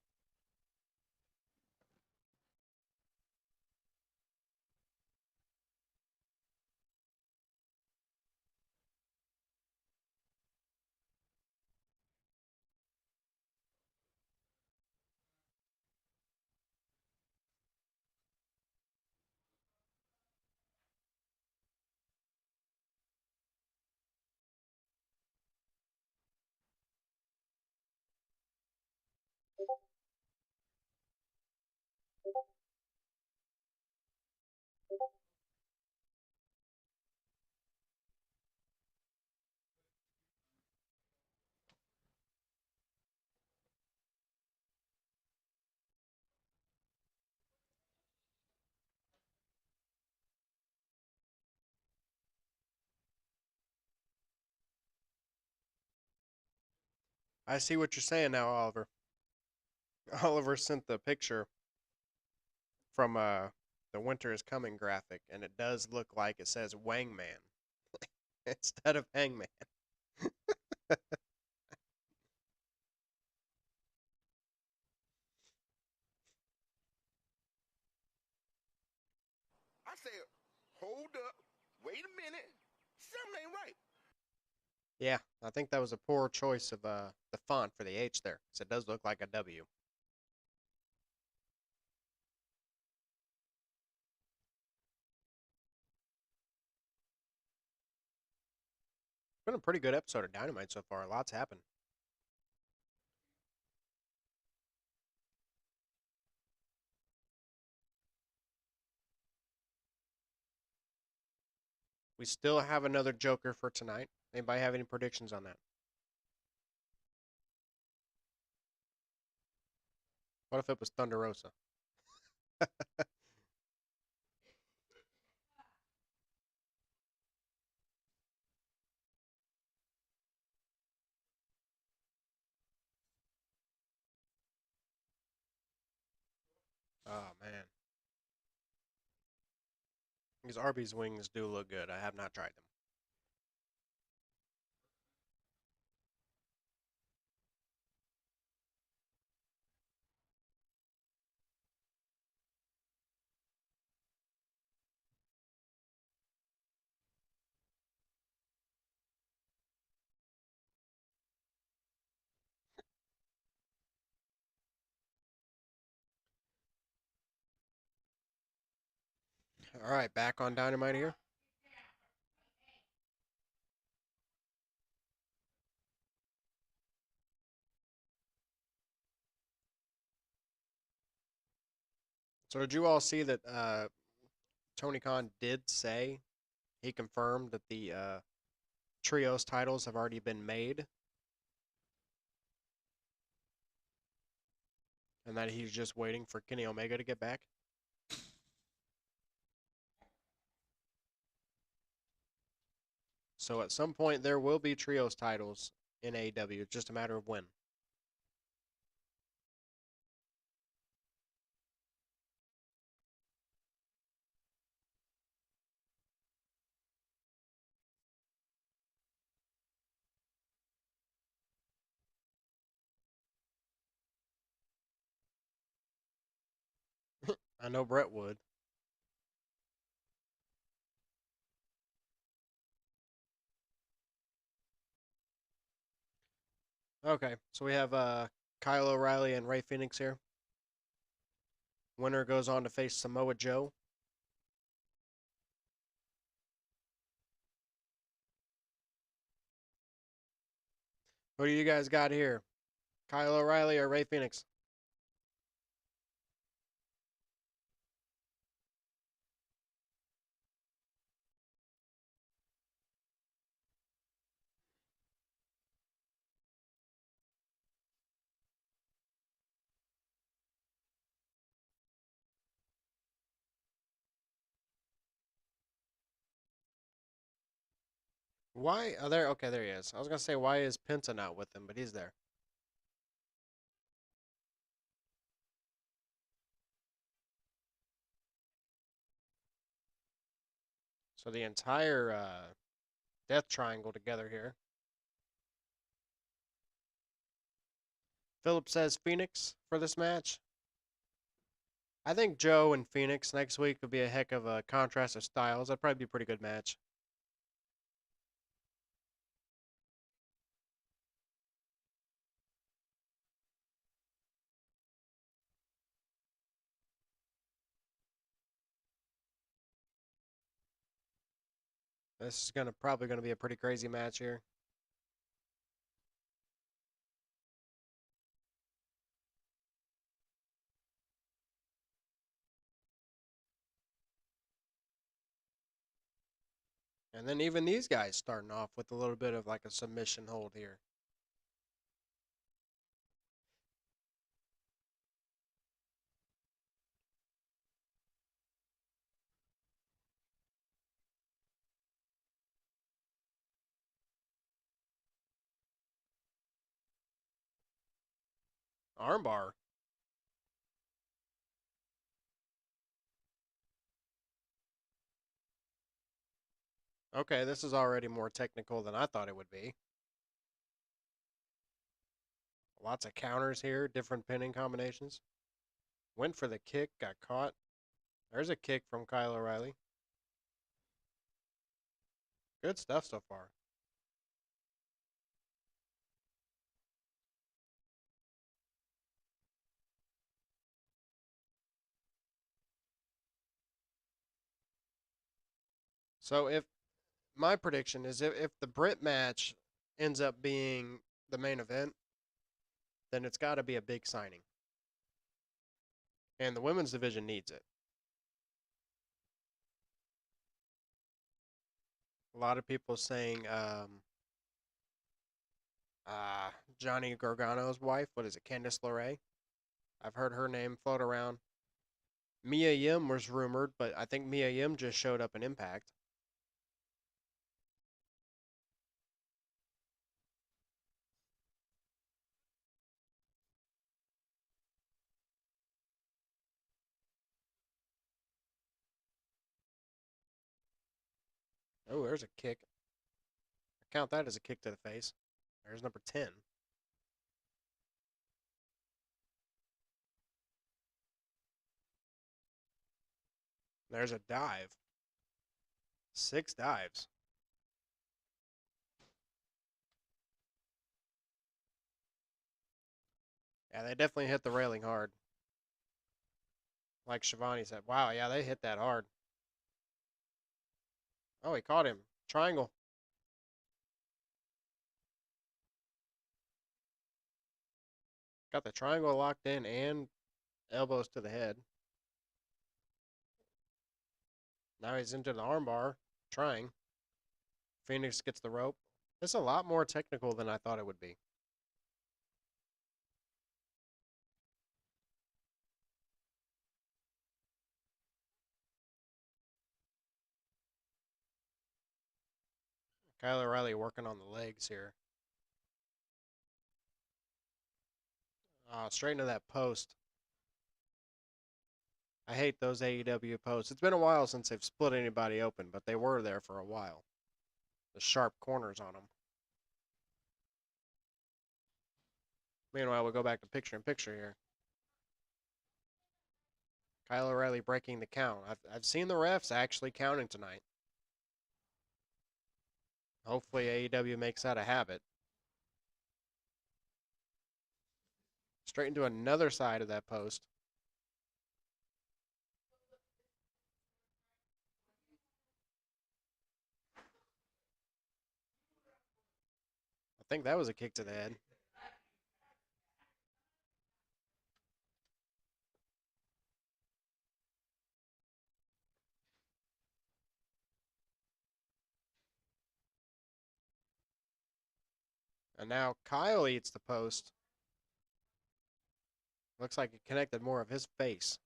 I see what you're saying now, Oliver. Oliver sent the picture from the Winter is Coming graphic, and it does look like it says Wangman instead of Hangman. I said, hold up, wait a minute, something ain't right. Yeah, I think that was a poor choice of the font for the H there, because it does look like a W. Been a pretty good episode of Dynamite so far. Lots happened. We still have another Joker for tonight. Anybody have any predictions on that? What if it was Thunder Rosa? Oh man, these Arby's wings do look good. I have not tried them. All right, back on Dynamite here. So did you all see that Tony Khan did say he confirmed that the trios titles have already been made and that he's just waiting for Kenny Omega to get back? So at some point there will be trios titles in AEW. It's just a matter of when. I know Brett would. Okay, so we have Kyle O'Reilly and Ray Phoenix here. Winner goes on to face Samoa Joe. Who do you guys got here? Kyle O'Reilly or Ray Phoenix? Why? Oh, there. Okay, there he is. I was gonna say, why is Penta not with him? But he's there. So the entire Death Triangle together here. Phillip says Phoenix for this match. I think Joe and Phoenix next week would be a heck of a contrast of styles. That'd probably be a pretty good match. This is probably gonna be a pretty crazy match here. And then even these guys starting off with a little bit of like a submission hold here. Armbar. Okay, this is already more technical than I thought it would be. Lots of counters here, different pinning combinations. Went for the kick, got caught. There's a kick from Kyle O'Reilly. Good stuff so far. So if my prediction is if the Brit match ends up being the main event, then it's got to be a big signing. And the women's division needs it. A lot of people saying Johnny Gargano's wife, what is it, Candice LeRae? I've heard her name float around. Mia Yim was rumored, but I think Mia Yim just showed up in Impact. Oh, there's a kick. I count that as a kick to the face. There's number 10. There's a dive. 6 dives. Yeah, they definitely hit the railing hard. Like Shivani said. Wow, yeah, they hit that hard. Oh, he caught him. Triangle. Got the triangle locked in and elbows to the head. Now he's into the armbar. Trying. Phoenix gets the rope. It's a lot more technical than I thought it would be. Kyle O'Reilly working on the legs here. Straight into that post. I hate those AEW posts. It's been a while since they've split anybody open, but they were there for a while. The sharp corners on them. Meanwhile, we'll go back to picture in picture here. Kyle O'Reilly breaking the count. I've seen the refs actually counting tonight. Hopefully AEW makes that a habit. Straight into another side of that post. I think that was a kick to the head. And now Kyle eats the post. Looks like it connected more of his face.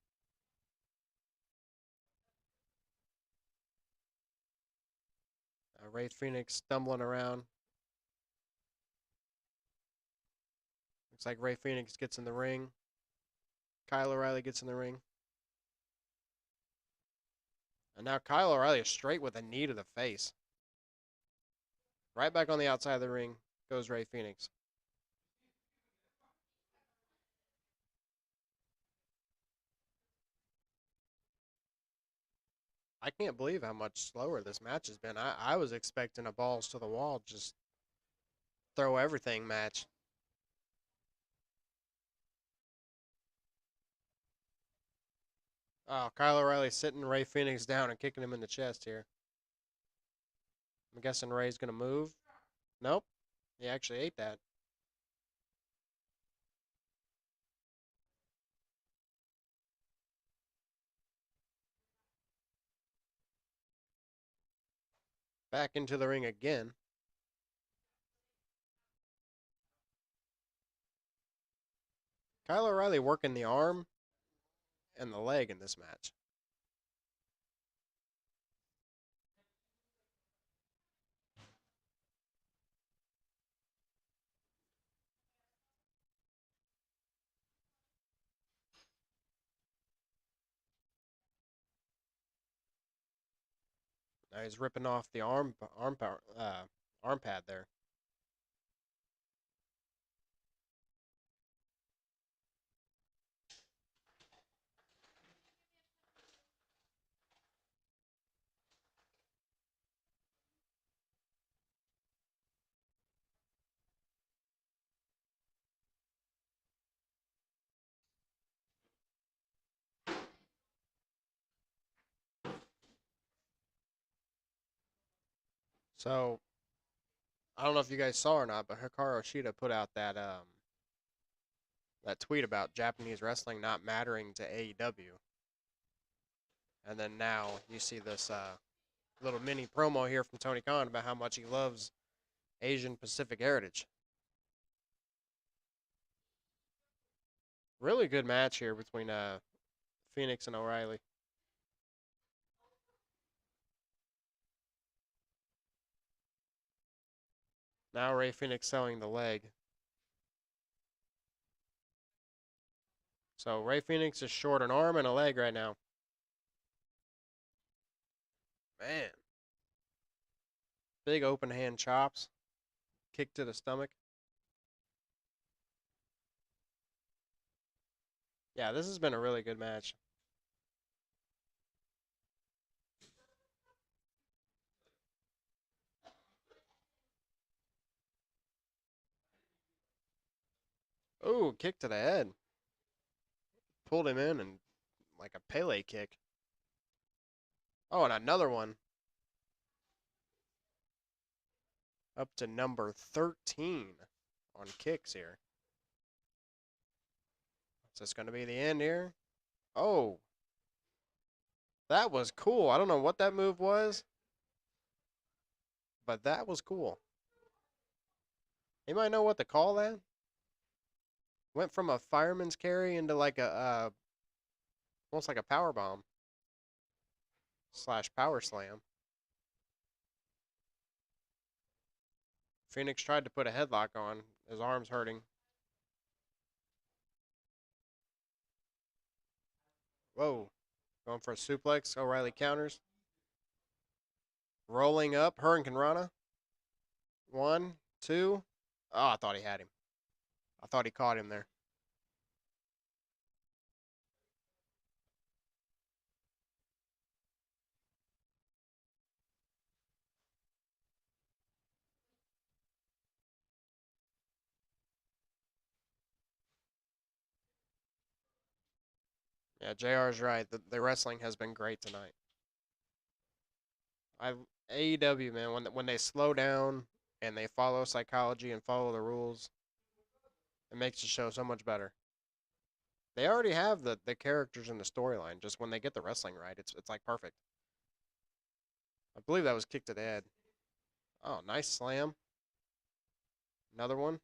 Ray Phoenix stumbling around. Looks like Ray Phoenix gets in the ring. Kyle O'Reilly gets in the ring. And now Kyle O'Reilly is straight with a knee to the face. Right back on the outside of the ring goes Ray Phoenix. I can't believe how much slower this match has been. I was expecting a balls to the wall, just throw everything match. Oh, Kyle O'Reilly sitting Ray Phoenix down and kicking him in the chest here. I'm guessing Ray's going to move. Nope. He actually ate that. Back into the ring again. Kyle O'Reilly working the arm and the leg in this match. Now he's ripping off the arm pad there. So I don't know if you guys saw or not, but Hikaru Shida put out that tweet about Japanese wrestling not mattering to AEW. And then now you see this little mini promo here from Tony Khan about how much he loves Asian Pacific heritage. Really good match here between Phoenix and O'Reilly. Now Ray Phoenix selling the leg. So Ray Phoenix is short an arm and a leg right now. Man. Big open hand chops. Kick to the stomach. Yeah, this has been a really good match. Ooh, kick to the head. Pulled him in and like a Pele kick. Oh, and another one. Up to number 13 on kicks here. Is this going to be the end here? Oh. That was cool. I don't know what that move was, but that was cool. Anybody know what to call that? Went from a fireman's carry into like a almost like a power bomb / power slam. Phoenix tried to put a headlock on. His arm's hurting. Whoa. Going for a suplex. O'Reilly counters. Rolling up. Hurricane Rana. 1, 2. Oh, I thought he had him. I thought he caught him there. Yeah, JR's right. The wrestling has been great tonight. AEW, man, when they slow down and they follow psychology and follow the rules, it makes the show so much better. They already have the characters in the storyline. Just when they get the wrestling right, it's like perfect. I believe that was kick to the head. Oh, nice slam. Another one.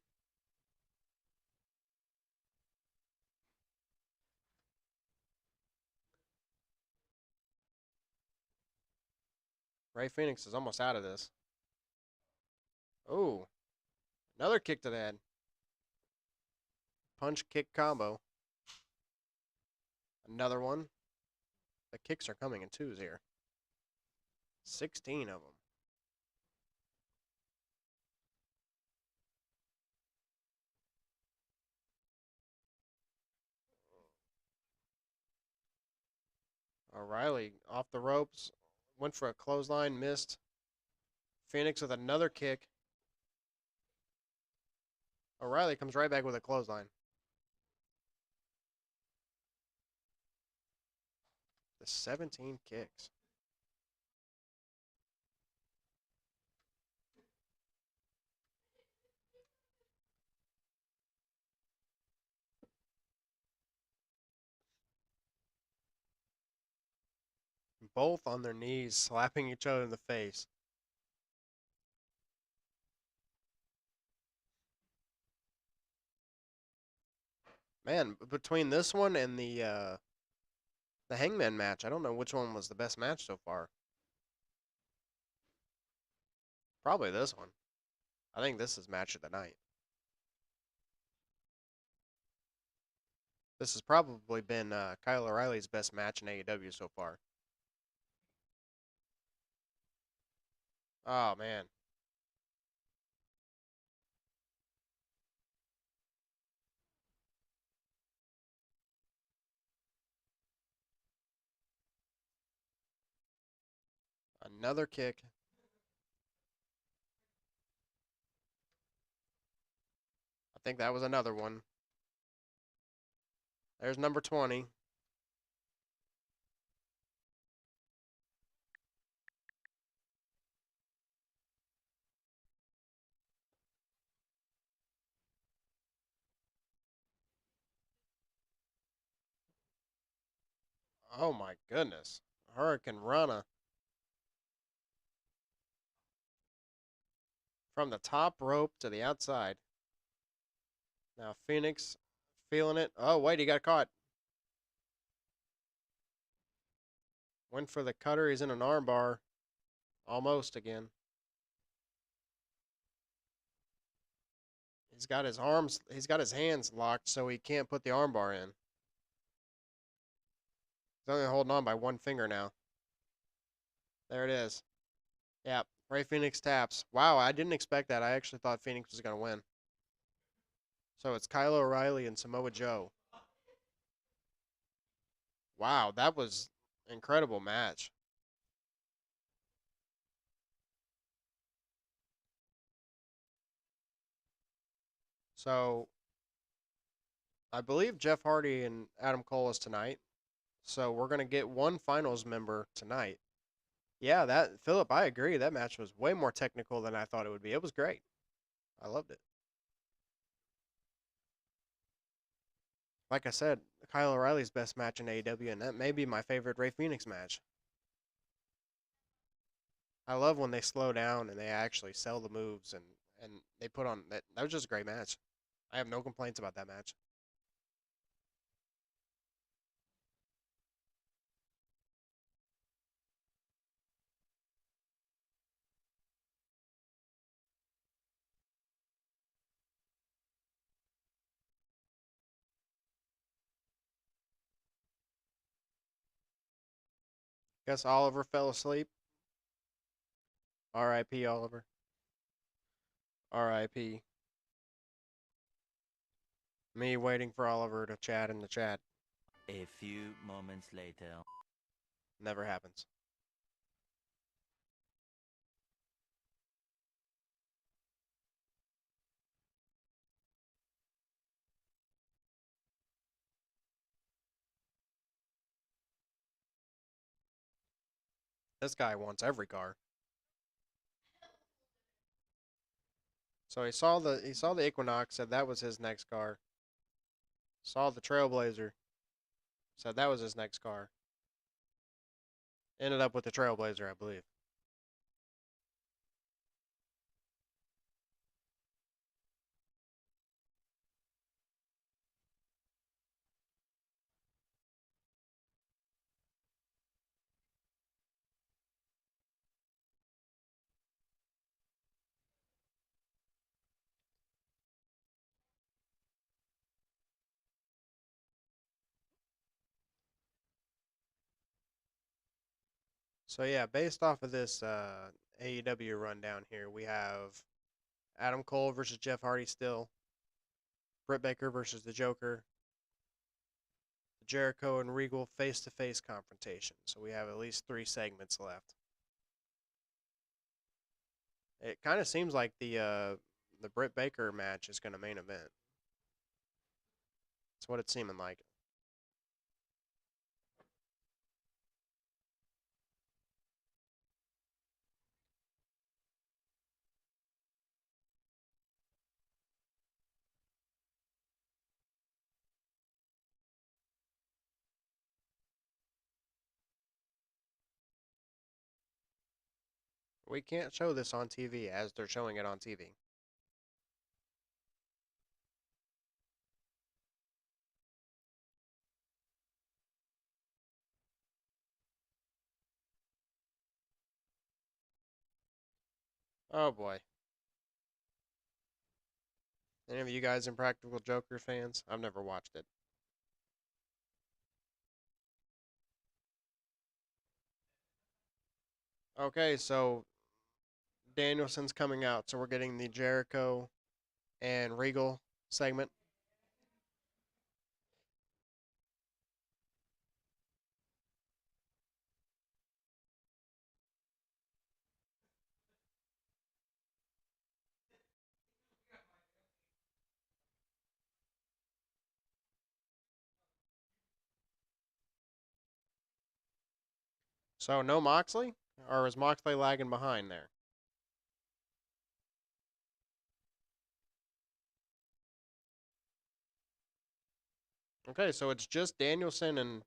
Ray Phoenix is almost out of this. Oh, another kick to the head. Punch kick combo. Another one. The kicks are coming in twos here. 16 of them. O'Reilly off the ropes. Went for a clothesline, missed. Phoenix with another kick. O'Reilly comes right back with a clothesline. The 17 kicks. Both on their knees, slapping each other in the face. Man, between this one and the Hangman match, I don't know which one was the best match so far. Probably this one. I think this is match of the night. This has probably been Kyle O'Reilly's best match in AEW so far. Oh, man. Another kick. I think that was another one. There's number 20. Oh, my goodness. Hurricane Rana. From the top rope to the outside. Now Phoenix feeling it. Oh, wait, he got caught. Went for the cutter. He's in an armbar. Almost again. He's got his hands locked so he can't put the armbar in. He's only holding on by one finger now. There it is. Yep. Ray Phoenix taps. Wow, I didn't expect that. I actually thought Phoenix was going to win. So it's Kyle O'Reilly and Samoa Joe. Wow, that was an incredible match. So I believe Jeff Hardy and Adam Cole is tonight. So we're going to get one finals member tonight. Yeah, that Phillip, I agree. That match was way more technical than I thought it would be. It was great. I loved it. Like I said, Kyle O'Reilly's best match in AEW, and that may be my favorite Ray Phoenix match. I love when they slow down and they actually sell the moves and they put on that. That was just a great match. I have no complaints about that match. Guess Oliver fell asleep. R.I.P. Oliver. R.I.P. Me waiting for Oliver to chat in the chat. A few moments later. Never happens. This guy wants every car. So he saw the Equinox, said that was his next car. Saw the Trailblazer, said that was his next car. Ended up with the Trailblazer, I believe. So yeah, based off of this AEW rundown here, we have Adam Cole versus Jeff Hardy still, Britt Baker versus the Joker, the Jericho and Regal face-to-face confrontation. So we have at least 3 segments left. It kind of seems like the Britt Baker match is going to main event. That's what it's seeming like. We can't show this on TV as they're showing it on TV. Oh boy. Any of you guys Impractical Joker fans? I've never watched it. Okay, so Danielson's coming out, so we're getting the Jericho and Regal segment. So no Moxley? Or is Moxley lagging behind there? Okay, so it's just Danielson and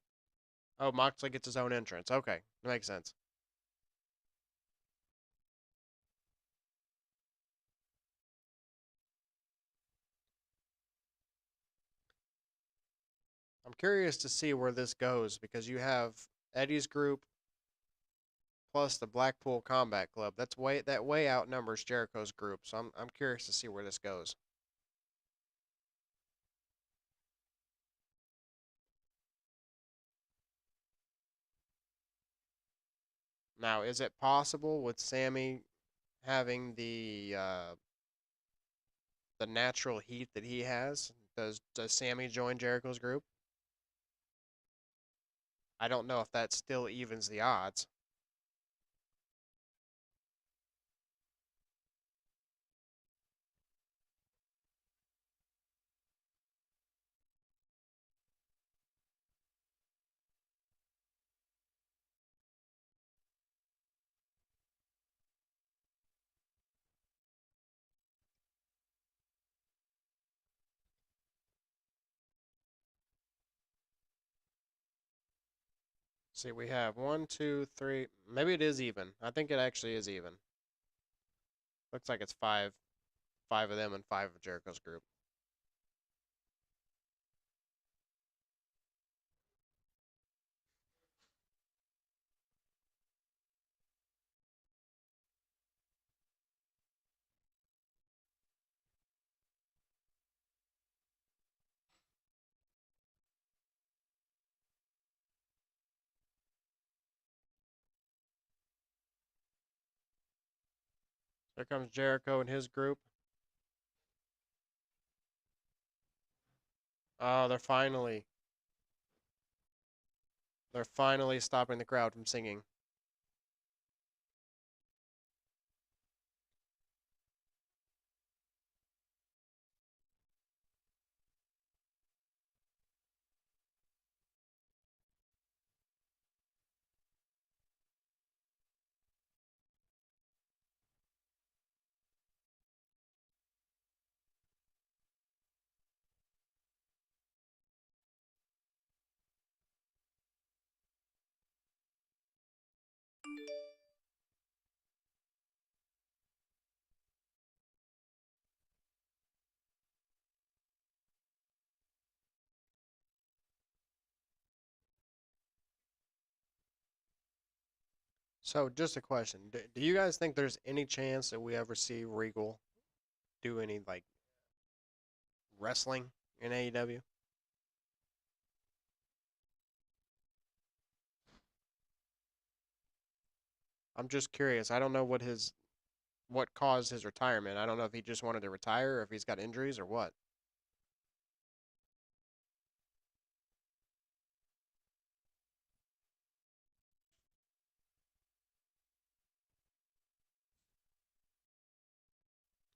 oh, Moxley gets his own entrance. Okay, that makes sense. I'm curious to see where this goes because you have Eddie's group plus the Blackpool Combat Club. That way outnumbers Jericho's group. So I'm curious to see where this goes. Now, is it possible with Sammy having the natural heat that he has? Does Sammy join Jericho's group? I don't know if that still evens the odds. See, we have one, two, three. Maybe it is even. I think it actually is even. Looks like it's five of them and 5 of Jericho's group. There comes Jericho and his group. Oh, they're finally stopping the crowd from singing. So, just a question: do you guys think there's any chance that we ever see Regal do any like wrestling in AEW? I'm just curious. I don't know what caused his retirement. I don't know if he just wanted to retire, or if he's got injuries, or what.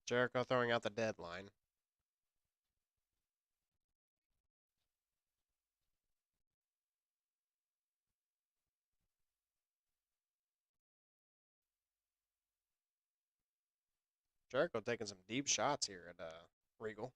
Jericho throwing out the deadline. Jericho taking some deep shots here at Regal.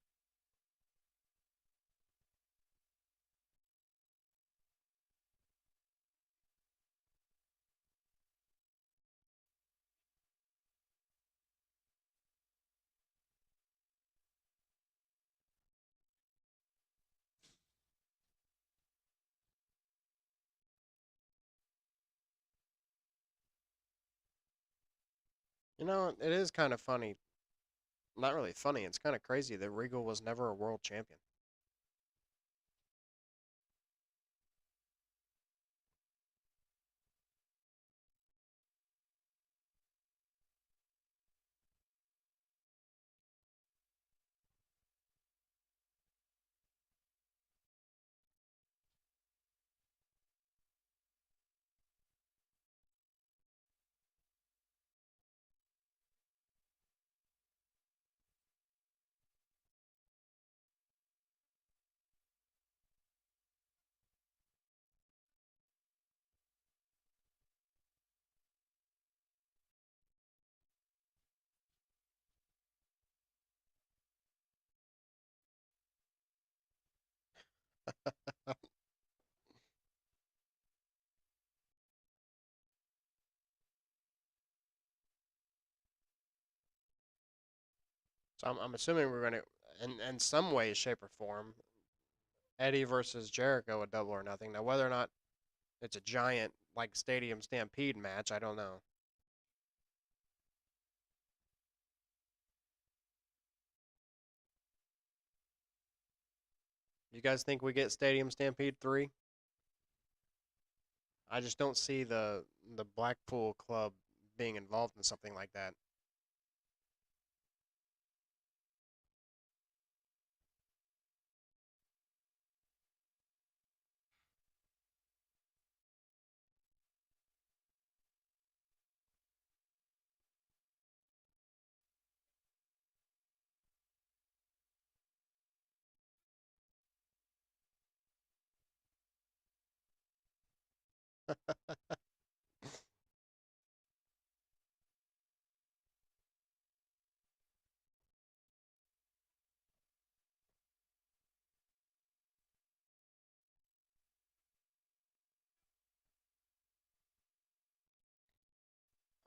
You know, it is kind of funny. Not really funny. It's kind of crazy that Regal was never a world champion. So I'm assuming we're going to, in some way, shape, or form, Eddie versus Jericho a double or nothing. Now, whether or not it's a giant, like, stadium stampede match, I don't know. You guys think we get Stadium Stampede 3? I just don't see the Blackpool club being involved in something like that.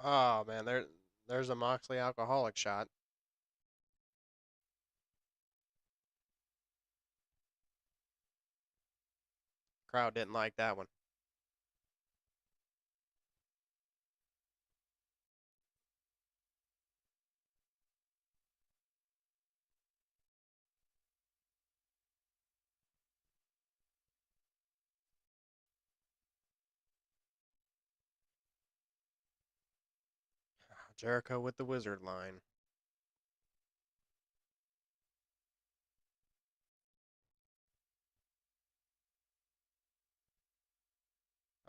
Oh man, there's a Moxley alcoholic shot. Crowd didn't like that one. Jericho with the wizard line.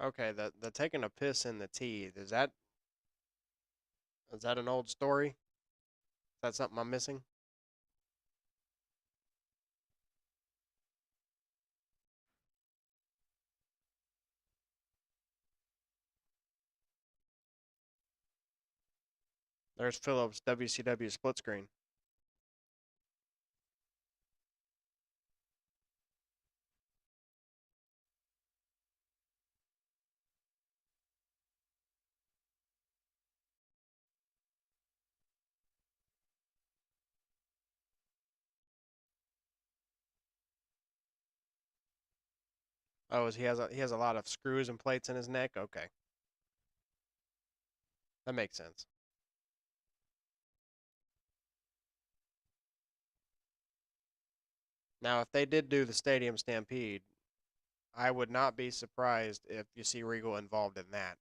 Okay, the taking a piss in the tea, is that an old story? Is that something I'm missing? There's Phillip's WCW split screen. Oh, he has a lot of screws and plates in his neck. Okay. That makes sense. Now, if they did do the Stadium Stampede, I would not be surprised if you see Regal involved in that.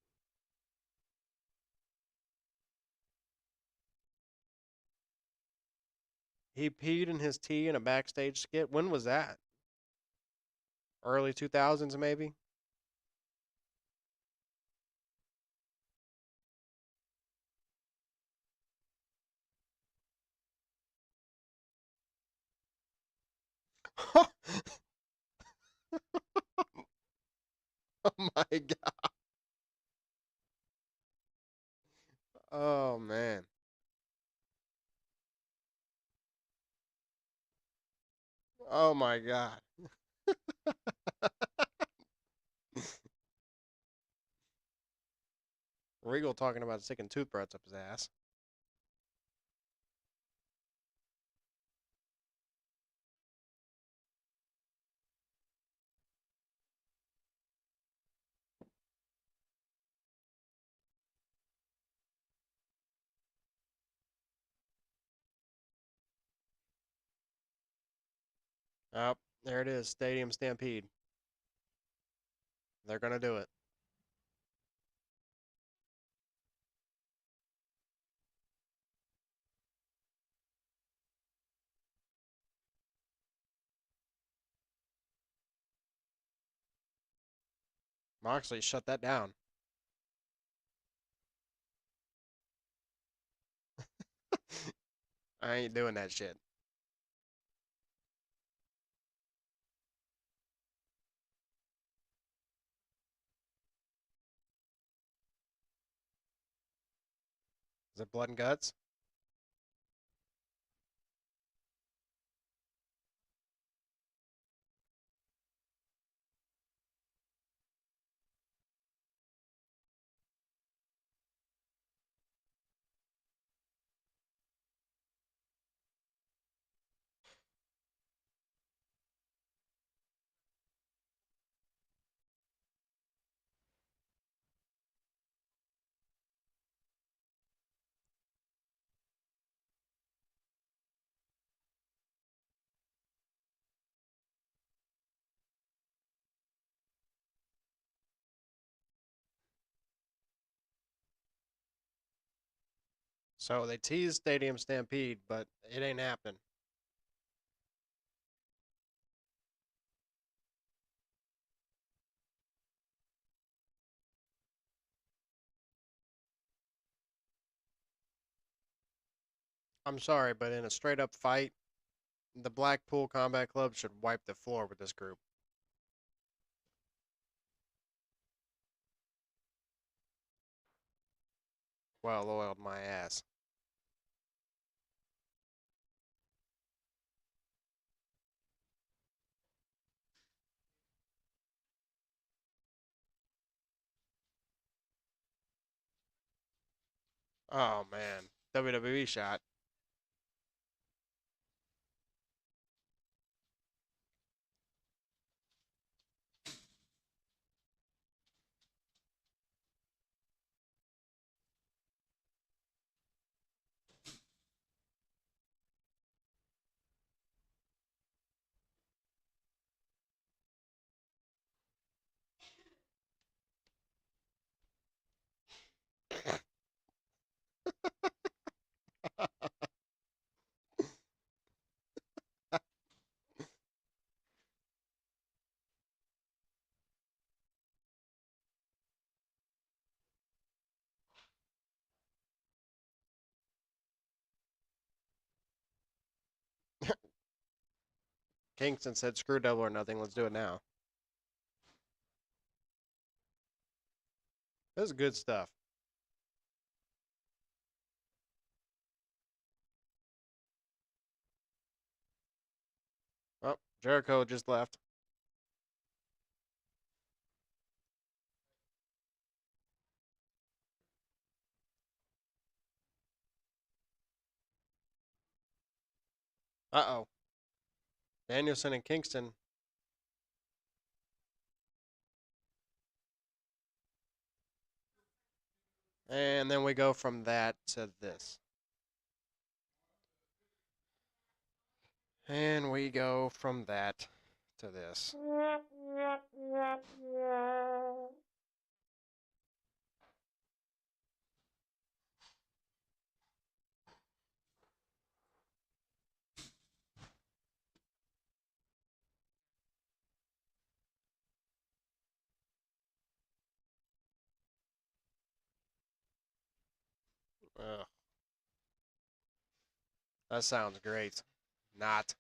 He peed in his tea in a backstage skit. When was that? Early 2000s, maybe? Oh my God. Oh, man. Oh my God. Regal talking about sticking toothbrush up his ass. Oh, there it is. Stadium Stampede. They're going to do it. Moxley shut that down. I ain't doing that shit. Is it blood and guts? So they teased Stadium Stampede, but it ain't happening. I'm sorry, but in a straight up fight, the Blackpool Combat Club should wipe the floor with this group. Well oiled my ass. Oh man. WWE shot. Kingston said screw double or nothing, let's do it now. This is good stuff. Oh, Jericho just left. Uh-oh. Danielson and Kingston. And then we go from that to this. And we go from that to this. Ugh. That sounds great. Not.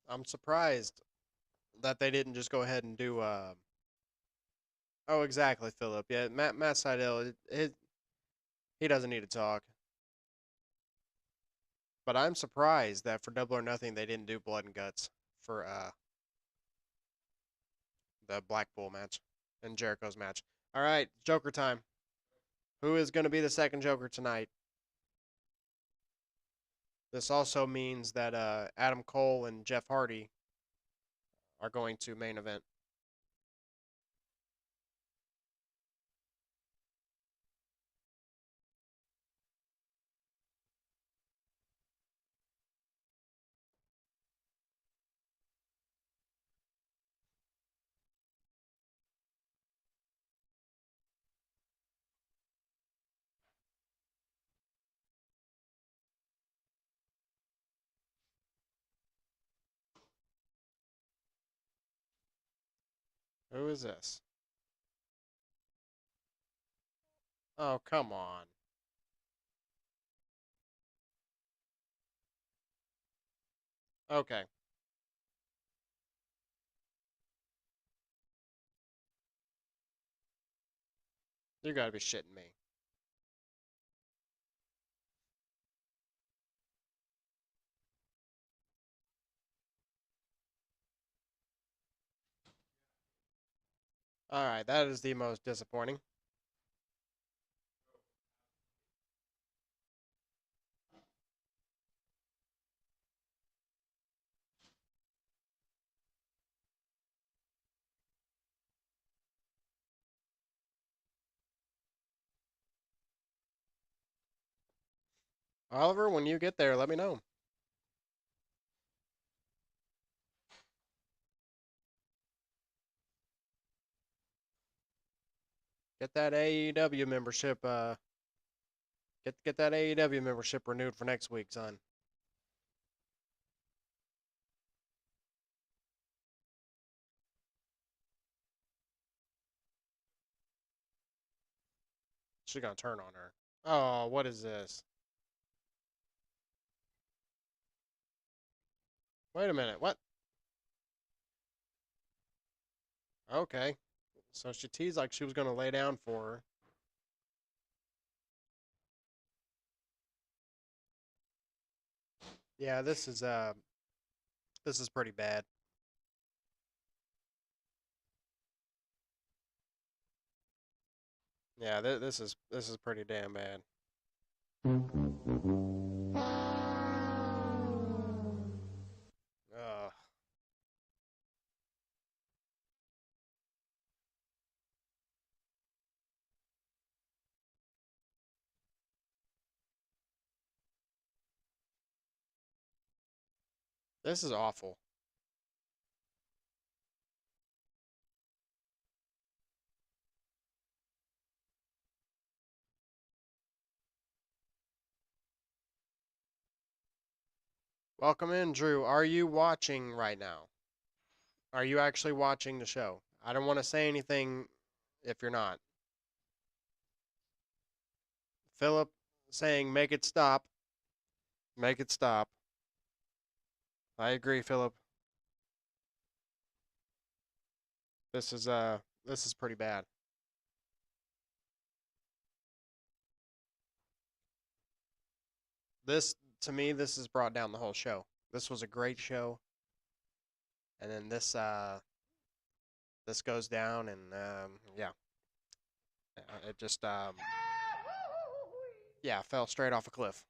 I'm surprised that they didn't just go ahead and do. Oh, exactly, Phillip. Yeah, Matt Sydal. He doesn't need to talk. But I'm surprised that for Double or Nothing they didn't do Blood and Guts for the Blackpool match and Jericho's match. All right, Joker time. Who is going to be the second Joker tonight? This also means that Adam Cole and Jeff Hardy are going to main event. Who is this? Oh, come on. Okay. You got to be shitting me. All right, that is the most disappointing. Oliver, when you get there, let me know. Get that AEW membership. Get that AEW membership renewed for next week, son. She's gonna turn on her. Oh, what is this? Wait a minute. What? Okay. So she teased like she was gonna lay down for her. Yeah, this is pretty bad. Yeah, this is pretty damn bad. Ugh. This is awful. Welcome in, Drew. Are you watching right now? Are you actually watching the show? I don't want to say anything if you're not. Philip saying make it stop. Make it stop. I agree, Philip. This is pretty bad. This to me this has brought down the whole show. This was a great show, and then this goes down, and yeah, it just Yeah, fell straight off a cliff.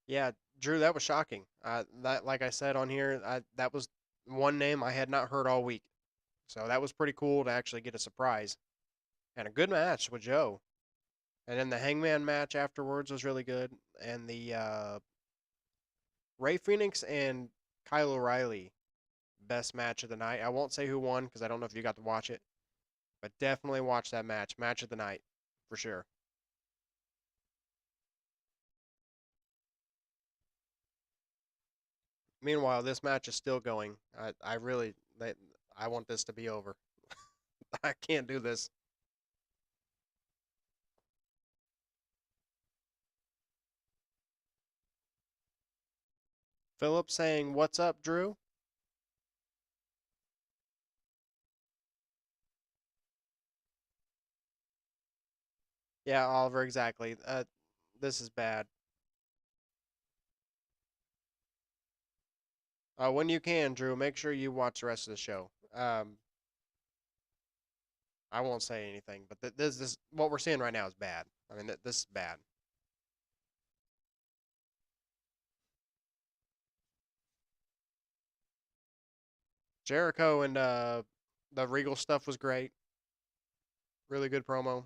Yeah, Drew, that was shocking. That, like I said on here, that was one name I had not heard all week. So that was pretty cool to actually get a surprise and a good match with Joe. And then the Hangman match afterwards was really good, and the Ray Phoenix and Kyle O'Reilly best match of the night. I won't say who won because I don't know if you got to watch it, but definitely watch that match. Match of the night for sure. Meanwhile, this match is still going. I really, I want this to be over. I can't do this. Phillip saying, "What's up, Drew?" Yeah, Oliver, exactly. This is bad. When you can, Drew, make sure you watch the rest of the show. I won't say anything, but this what we're seeing right now is bad. I mean, this is bad. Jericho and the Regal stuff was great. Really good promo.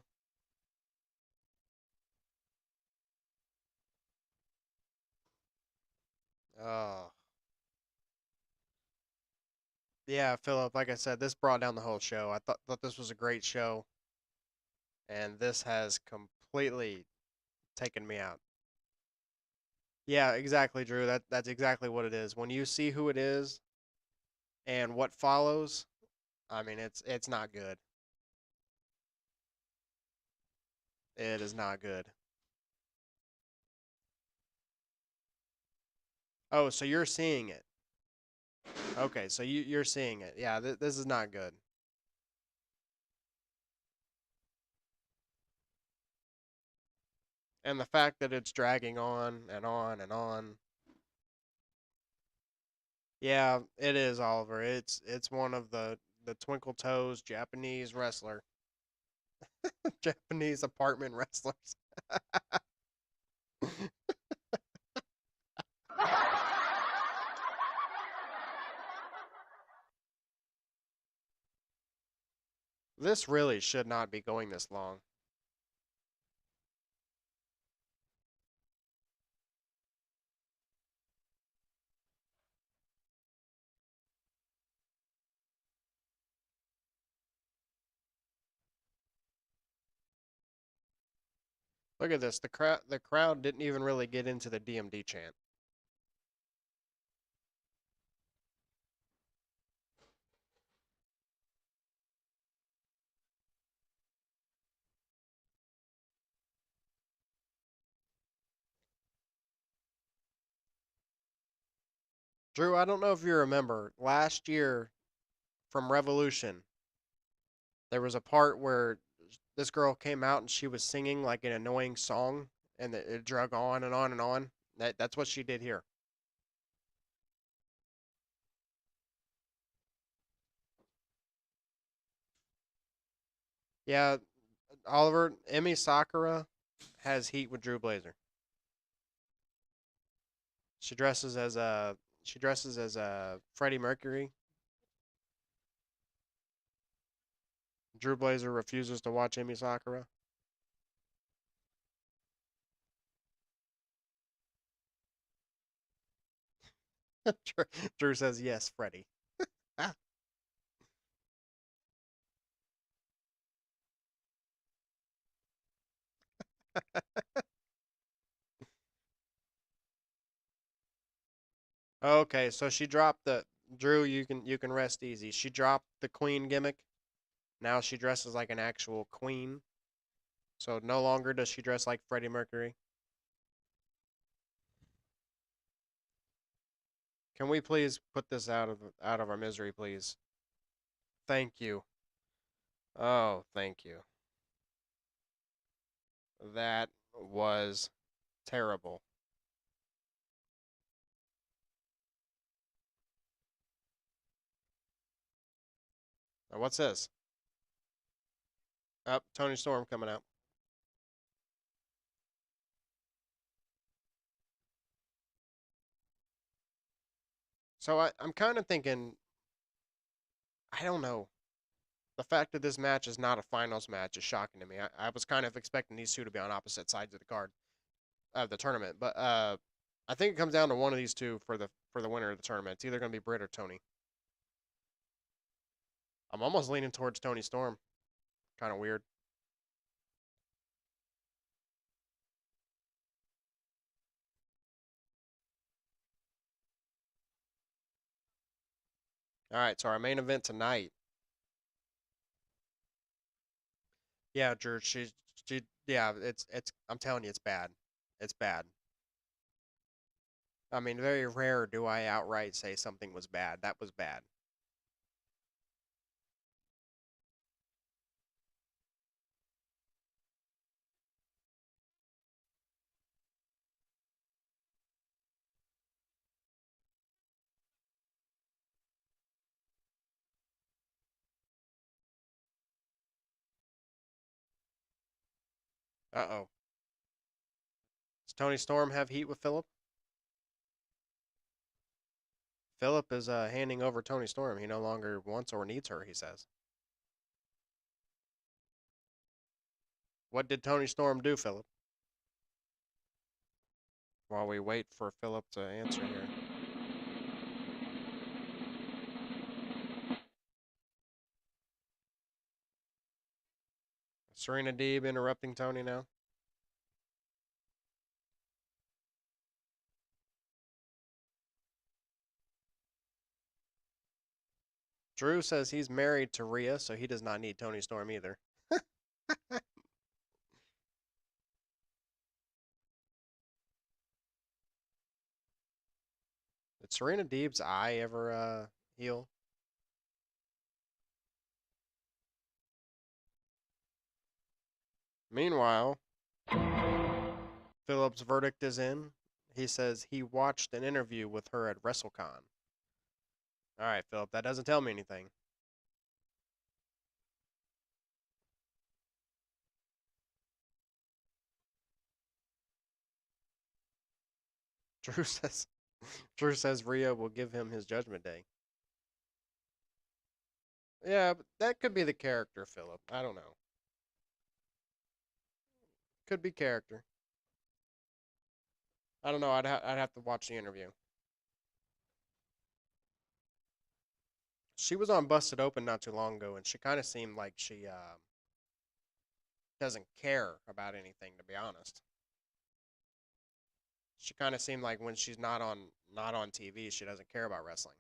Uh, yeah, Philip. Like I said, this brought down the whole show. I thought this was a great show, and this has completely taken me out. Yeah, exactly, Drew. That's exactly what it is. When you see who it is and what follows, I mean, it's not good. It is not good. Oh, so you're seeing it. Okay, so you're seeing it. Yeah, this is not good. And the fact that it's dragging on and on and on. Yeah, it is, Oliver. It's one of the twinkle toes Japanese wrestler, Japanese apartment wrestlers. This really should not be going this long. Look at this. The crowd didn't even really get into the DMD chant. Drew, I don't know if you remember last year from Revolution, there was a part where this girl came out and she was singing like an annoying song, and it drug on and on and on. That's what she did here. Yeah, Oliver, Emmy Sakura has heat with Drew Blazer. She dresses as a Freddie Mercury. Drew Blazer refuses to watch Emmy Sakura. Drew says yes, Freddie. Ah, okay, so she dropped the Drew. You can rest easy. She dropped the queen gimmick. Now she dresses like an actual queen. So no longer does she dress like Freddie Mercury. Can we please put this out of our misery, please? Thank you. Oh, thank you. That was terrible. Now, what's this? Up, Tony Storm coming out. So I'm kind of thinking, I don't know. The fact that this match is not a finals match is shocking to me. I was kind of expecting these two to be on opposite sides of the card of the tournament, but I think it comes down to one of these two for the winner of the tournament. It's either going to be Britt or Tony. I'm almost leaning towards Tony Storm. Kind of weird. All right, so our main event tonight. Yeah, Drew. She. Yeah, it's. I'm telling you, it's bad. It's bad. I mean, very rare do I outright say something was bad. That was bad. Uh-oh. Does Tony Storm have heat with Phillip? Phillip is handing over Tony Storm. He no longer wants or needs her, he says. What did Tony Storm do, Phillip? While we wait for Phillip to answer here. Serena Deeb interrupting Tony now. Drew says he's married to Rhea, so he does not need Tony Storm either. Did Serena Deeb's eye ever heal? Meanwhile, Phillip's verdict is in. He says he watched an interview with her at WrestleCon. All right, Phillip, that doesn't tell me anything. Drew says Drew says Rhea will give him his judgment day. Yeah, but that could be the character, Phillip. I don't know. Could be character. I don't know. I'd have to watch the interview. She was on Busted Open not too long ago, and she kind of seemed like she doesn't care about anything, to be honest. She kind of seemed like when she's not on TV, she doesn't care about wrestling.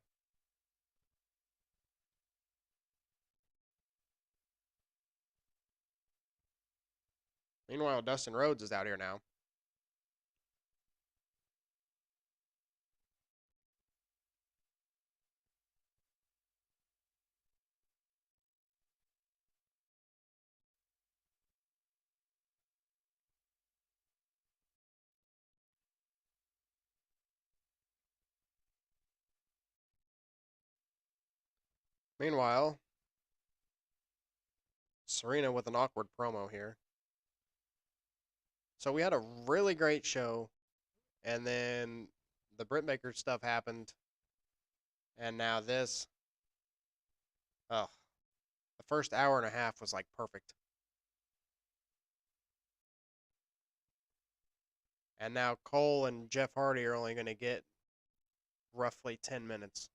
Meanwhile, Dustin Rhodes is out here now. Meanwhile, Serena with an awkward promo here. So we had a really great show, and then the Britt Baker stuff happened, and now this. Oh, the first hour and a half was like perfect. And now Cole and Jeff Hardy are only going to get roughly 10 minutes.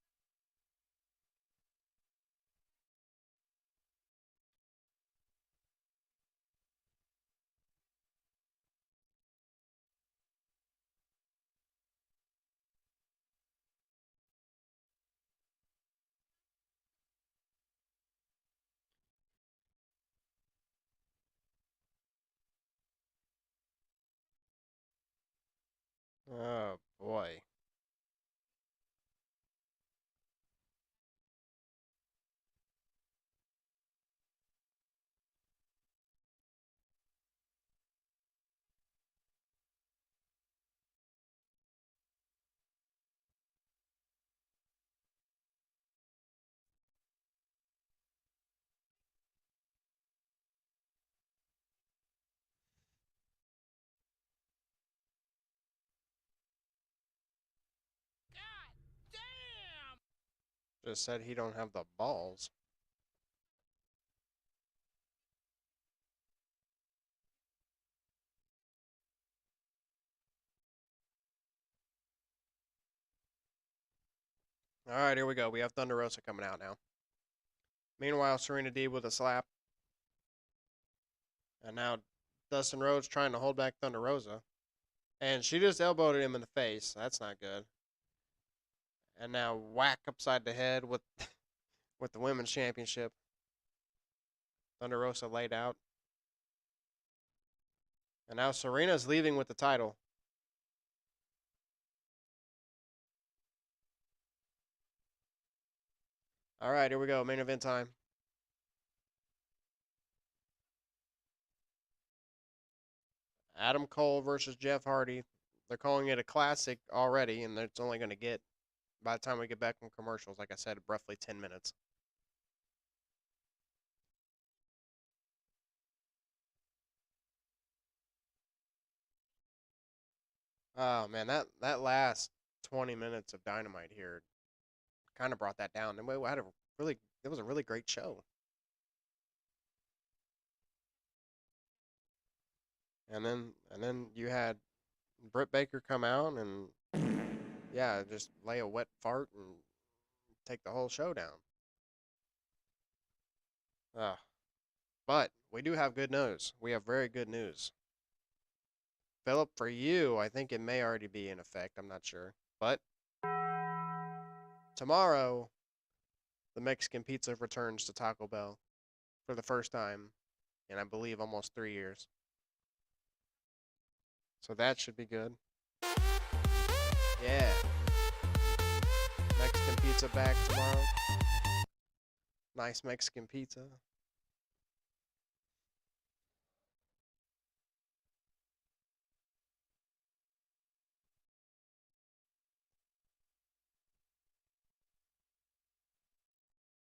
Oh, boy. Just said he don't have the balls. All right, here we go. We have Thunder Rosa coming out now. Meanwhile, Serena Deeb with a slap. And now Dustin Rhodes trying to hold back Thunder Rosa. And she just elbowed him in the face. That's not good. And now whack upside the head with with the women's championship. Thunder Rosa laid out. And now Serena's leaving with the title. All right, here we go. Main event time. Adam Cole versus Jeff Hardy. They're calling it a classic already, and it's only going to get, by the time we get back from commercials, like I said, roughly 10 minutes. Oh, man, that last 20 minutes of Dynamite here kind of brought that down. And we had it was a really great show. And then you had Britt Baker come out and yeah, just lay a wet fart and take the whole show down. Uh, but we do have good news. We have very good news. Phillip, for you, I think it may already be in effect. I'm not sure. But tomorrow, the Mexican pizza returns to Taco Bell for the first time in, I believe, almost 3 years. So that should be good. Yeah. Mexican pizza back tomorrow. Nice Mexican pizza.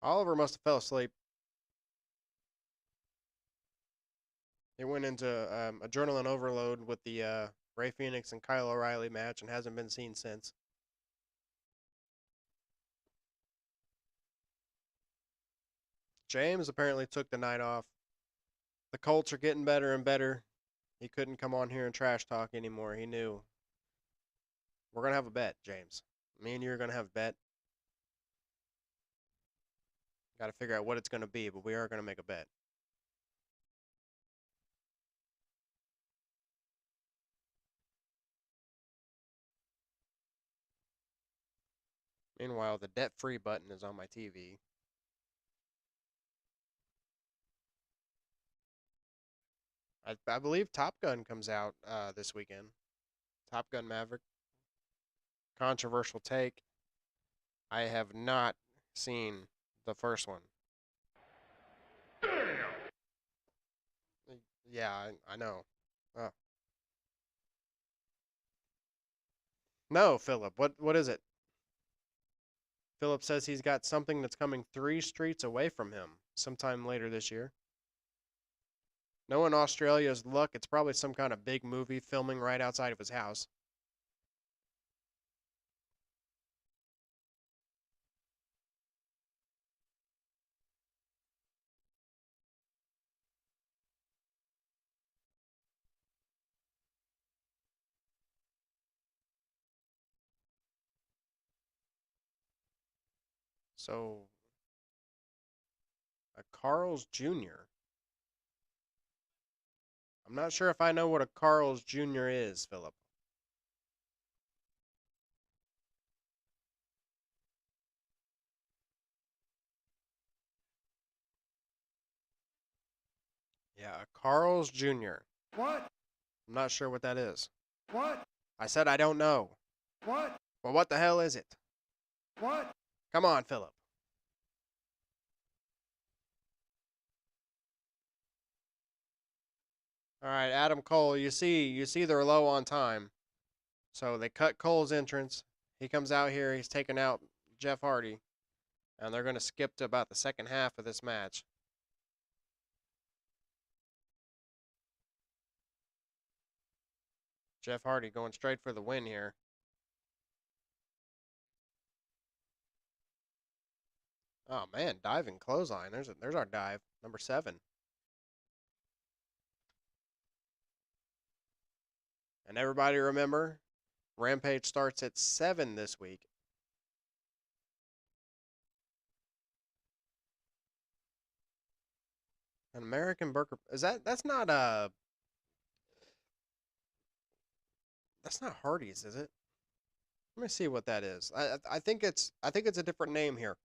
Oliver must have fell asleep. He went into adrenaline overload with the Rey Fenix and Kyle O'Reilly match and hasn't been seen since. James apparently took the night off. The Colts are getting better and better. He couldn't come on here and trash talk anymore. He knew. We're going to have a bet, James. Me and you are going to have a bet. Got to figure out what it's going to be, but we are going to make a bet. Meanwhile, the debt-free button is on my TV. I believe Top Gun comes out this weekend. Top Gun Maverick. Controversial take. I have not seen the first one. Yeah, I know. Oh. No, Phillip. What is it? Phillip says he's got something that's coming 3 streets away from him sometime later this year. Knowing Australia's luck, it's probably some kind of big movie filming right outside of his house. So, a Carl's Jr. I'm not sure if I know what a Carl's Jr. is, Phillip. Yeah, a Carl's Jr. What? I'm not sure what that is. What? I said I don't know. What? Well, what the hell is it? What? Come on, Phillip. All right, Adam Cole, you see they're low on time. So they cut Cole's entrance. He comes out here, he's taking out Jeff Hardy. And they're going to skip to about the second half of this match. Jeff Hardy going straight for the win here. Oh man, diving clothesline. There's our dive number 7. And everybody remember, Rampage starts at 7 this week. An American Burger is that's not that's not Hardee's, is it? Let me see what that is. I think it's a different name here.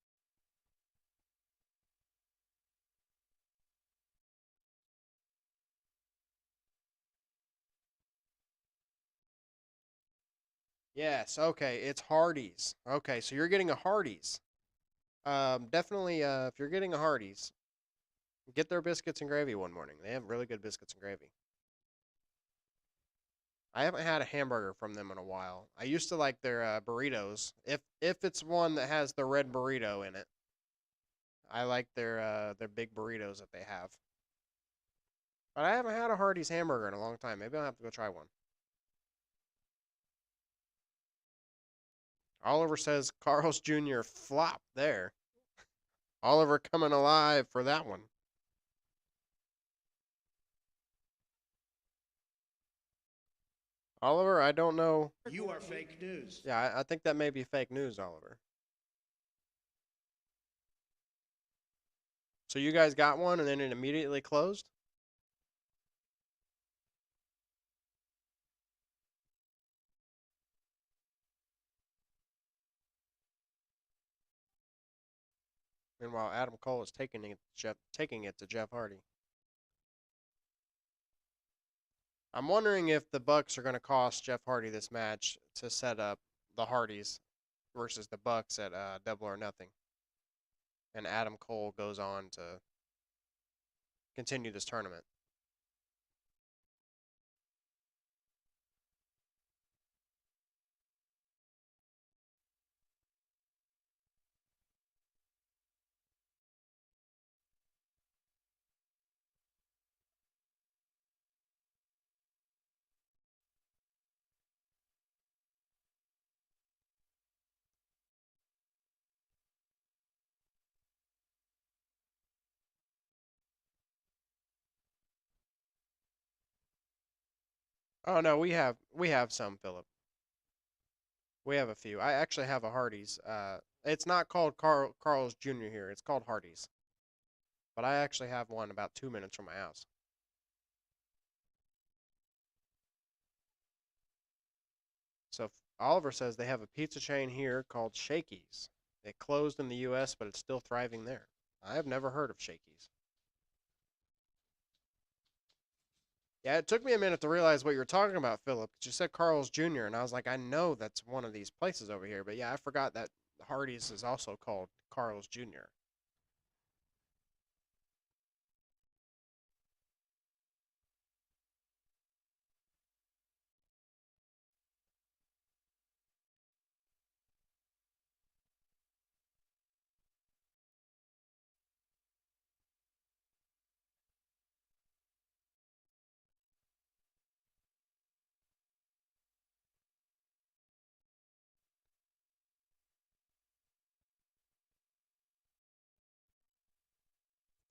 Yes, okay, it's Hardee's. Okay, so you're getting a Hardee's. Definitely if you're getting a Hardee's, get their biscuits and gravy one morning. They have really good biscuits and gravy. I haven't had a hamburger from them in a while. I used to like their burritos. If it's one that has the red burrito in it, I like their big burritos that they have. But I haven't had a Hardee's hamburger in a long time. Maybe I'll have to go try one. Oliver says Carl's Jr. flop there. Oliver coming alive for that one. Oliver, I don't know. You are fake news. Yeah, I think that may be fake news, Oliver. So you guys got one and then it immediately closed? Meanwhile, Adam Cole is taking it to Jeff Hardy. I'm wondering if the Bucks are going to cost Jeff Hardy this match to set up the Hardys versus the Bucks at Double or Nothing. And Adam Cole goes on to continue this tournament. Oh no, we have some, Phillip. We have a few. I actually have a Hardee's. It's not called Carl's Jr. here. It's called Hardee's. But I actually have one about 2 minutes from my house. So Oliver says they have a pizza chain here called Shakey's. It closed in the U.S., but it's still thriving there. I have never heard of Shakey's. Yeah, it took me a minute to realize what you were talking about, Phillip. 'Cause you said Carl's Jr., and I was like, I know that's one of these places over here. But yeah, I forgot that Hardee's is also called Carl's Jr.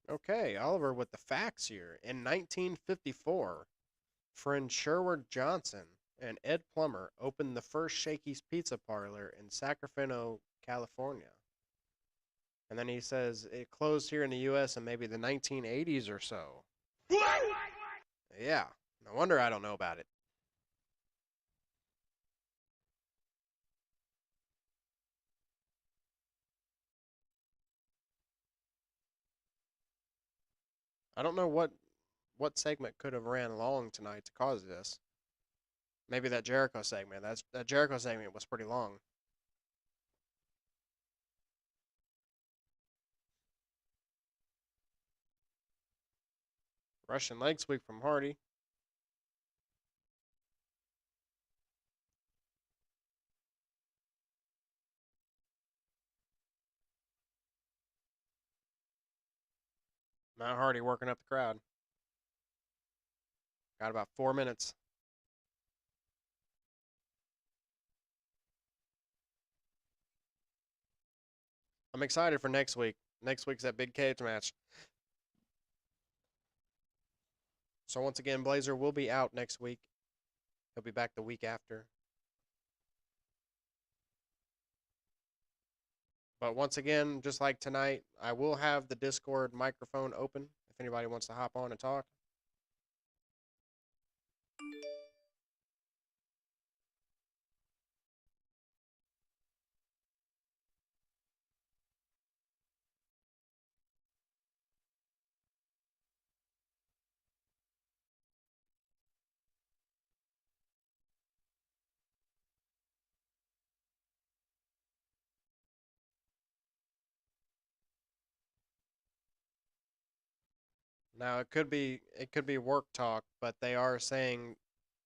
Okay, Oliver with the facts here. In 1954, friend Sherwood Johnson and Ed Plummer opened the first Shakey's Pizza Parlor in Sacramento, California. And then he says it closed here in the U.S. in maybe the 1980s or so. Yeah, no wonder I don't know about it. I don't know what segment could have ran long tonight to cause this. Maybe that Jericho segment. That Jericho segment was pretty long. Russian leg sweep from Hardy. Matt Hardy working up the crowd. Got about 4 minutes. I'm excited for next week. Next week's that big cage match. So once again, Blazer will be out next week. He'll be back the week after. But once again, just like tonight, I will have the Discord microphone open if anybody wants to hop on and talk. Now it could be work talk, but they are saying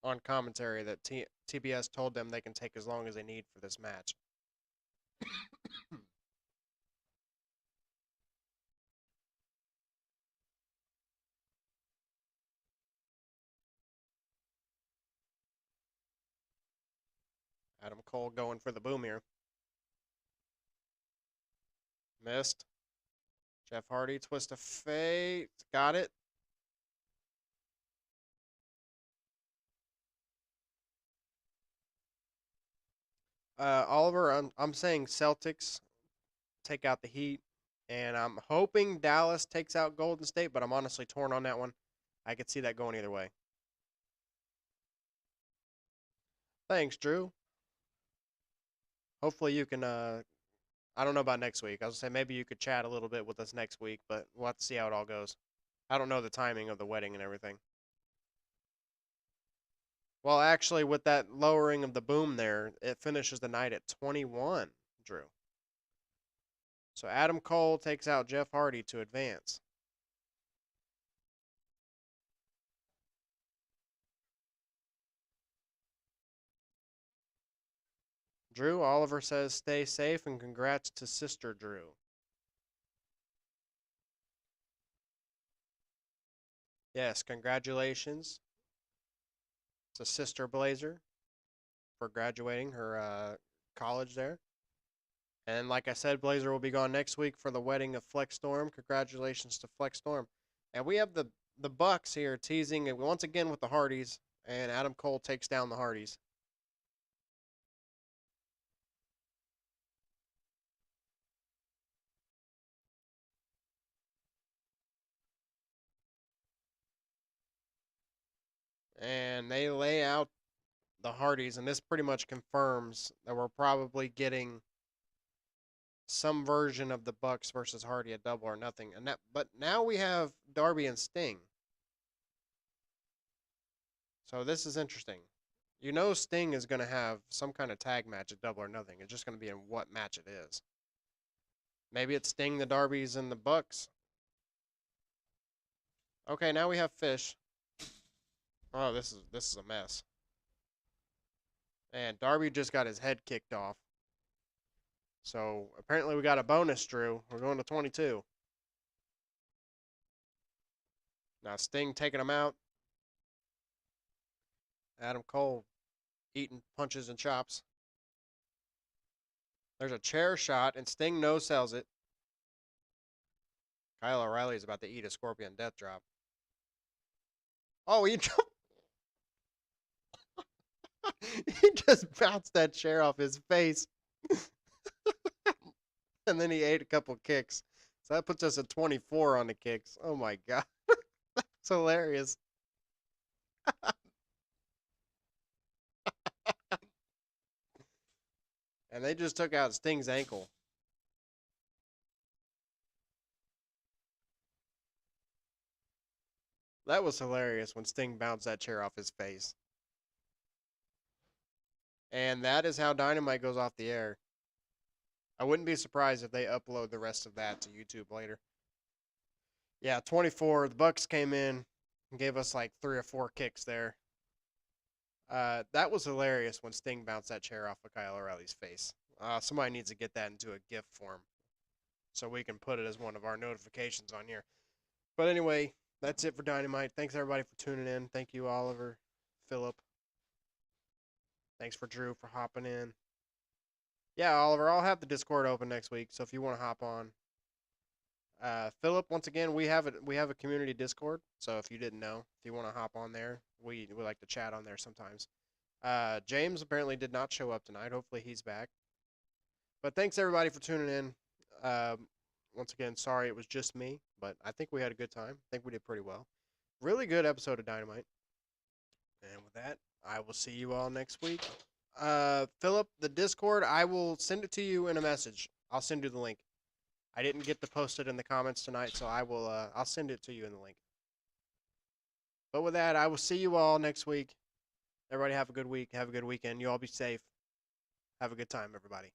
on commentary that TBS told them they can take as long as they need for this match. Adam Cole going for the boom here. Missed. Jeff Hardy, twist of fate. Got it. Oliver, I'm saying Celtics take out the Heat, and I'm hoping Dallas takes out Golden State, but I'm honestly torn on that one. I could see that going either way. Thanks, Drew. Hopefully you can. I don't know about next week. I was gonna say maybe you could chat a little bit with us next week, but we'll have to see how it all goes. I don't know the timing of the wedding and everything. Well, actually, with that lowering of the boom there, it finishes the night at 21, Drew. So Adam Cole takes out Jeff Hardy to advance. Drew, Oliver says stay safe and congrats to Sister Drew. Yes, congratulations to Sister Blazer for graduating her college there. And like I said, Blazer will be gone next week for the wedding of Flex Storm. Congratulations to Flex Storm. And we have the Bucks here teasing once again with the Hardys, and Adam Cole takes down the Hardys. And they lay out the Hardys, and this pretty much confirms that we're probably getting some version of the Bucks versus Hardy at Double or Nothing. But now we have Darby and Sting. So this is interesting. You know Sting is going to have some kind of tag match at Double or Nothing. It's just going to be in what match it is. Maybe it's Sting, the Darbys, and the Bucks. Okay, now we have Fish. Oh, this is a mess. And Darby just got his head kicked off. So apparently we got a bonus, Drew. We're going to 22. Now Sting taking him out. Adam Cole eating punches and chops. There's a chair shot, and Sting no-sells it. Kyle O'Reilly is about to eat a Scorpion Death Drop. Oh, he he just bounced that chair off his face. And then he ate a couple kicks. So that puts us at 24 on the kicks. Oh my god. It's hilarious. And they just took out Sting's ankle. That was hilarious when Sting bounced that chair off his face. And that is how Dynamite goes off the air. I wouldn't be surprised if they upload the rest of that to YouTube later. Yeah, 24. The Bucks came in and gave us like 3 or 4 kicks there. That was hilarious when Sting bounced that chair off of Kyle O'Reilly's face. Somebody needs to get that into a GIF form so we can put it as one of our notifications on here. But anyway, that's it for Dynamite. Thanks everybody for tuning in. Thank you, Oliver, Phillip. Thanks for Drew for hopping in. Yeah, Oliver, I'll have the Discord open next week, so if you want to hop on, Phillip, once again, we have a community Discord. So if you didn't know, if you want to hop on there, we like to chat on there sometimes. James apparently did not show up tonight. Hopefully he's back. But thanks everybody for tuning in. Once again, sorry it was just me, but I think we had a good time. I think we did pretty well. Really good episode of Dynamite. And with that, I will see you all next week. Phillip, the Discord, I will send it to you in a message. I'll send you the link. I didn't get to post it in the comments tonight, so I'll send it to you in the link. But with that, I will see you all next week. Everybody have a good week. Have a good weekend. You all be safe. Have a good time, everybody.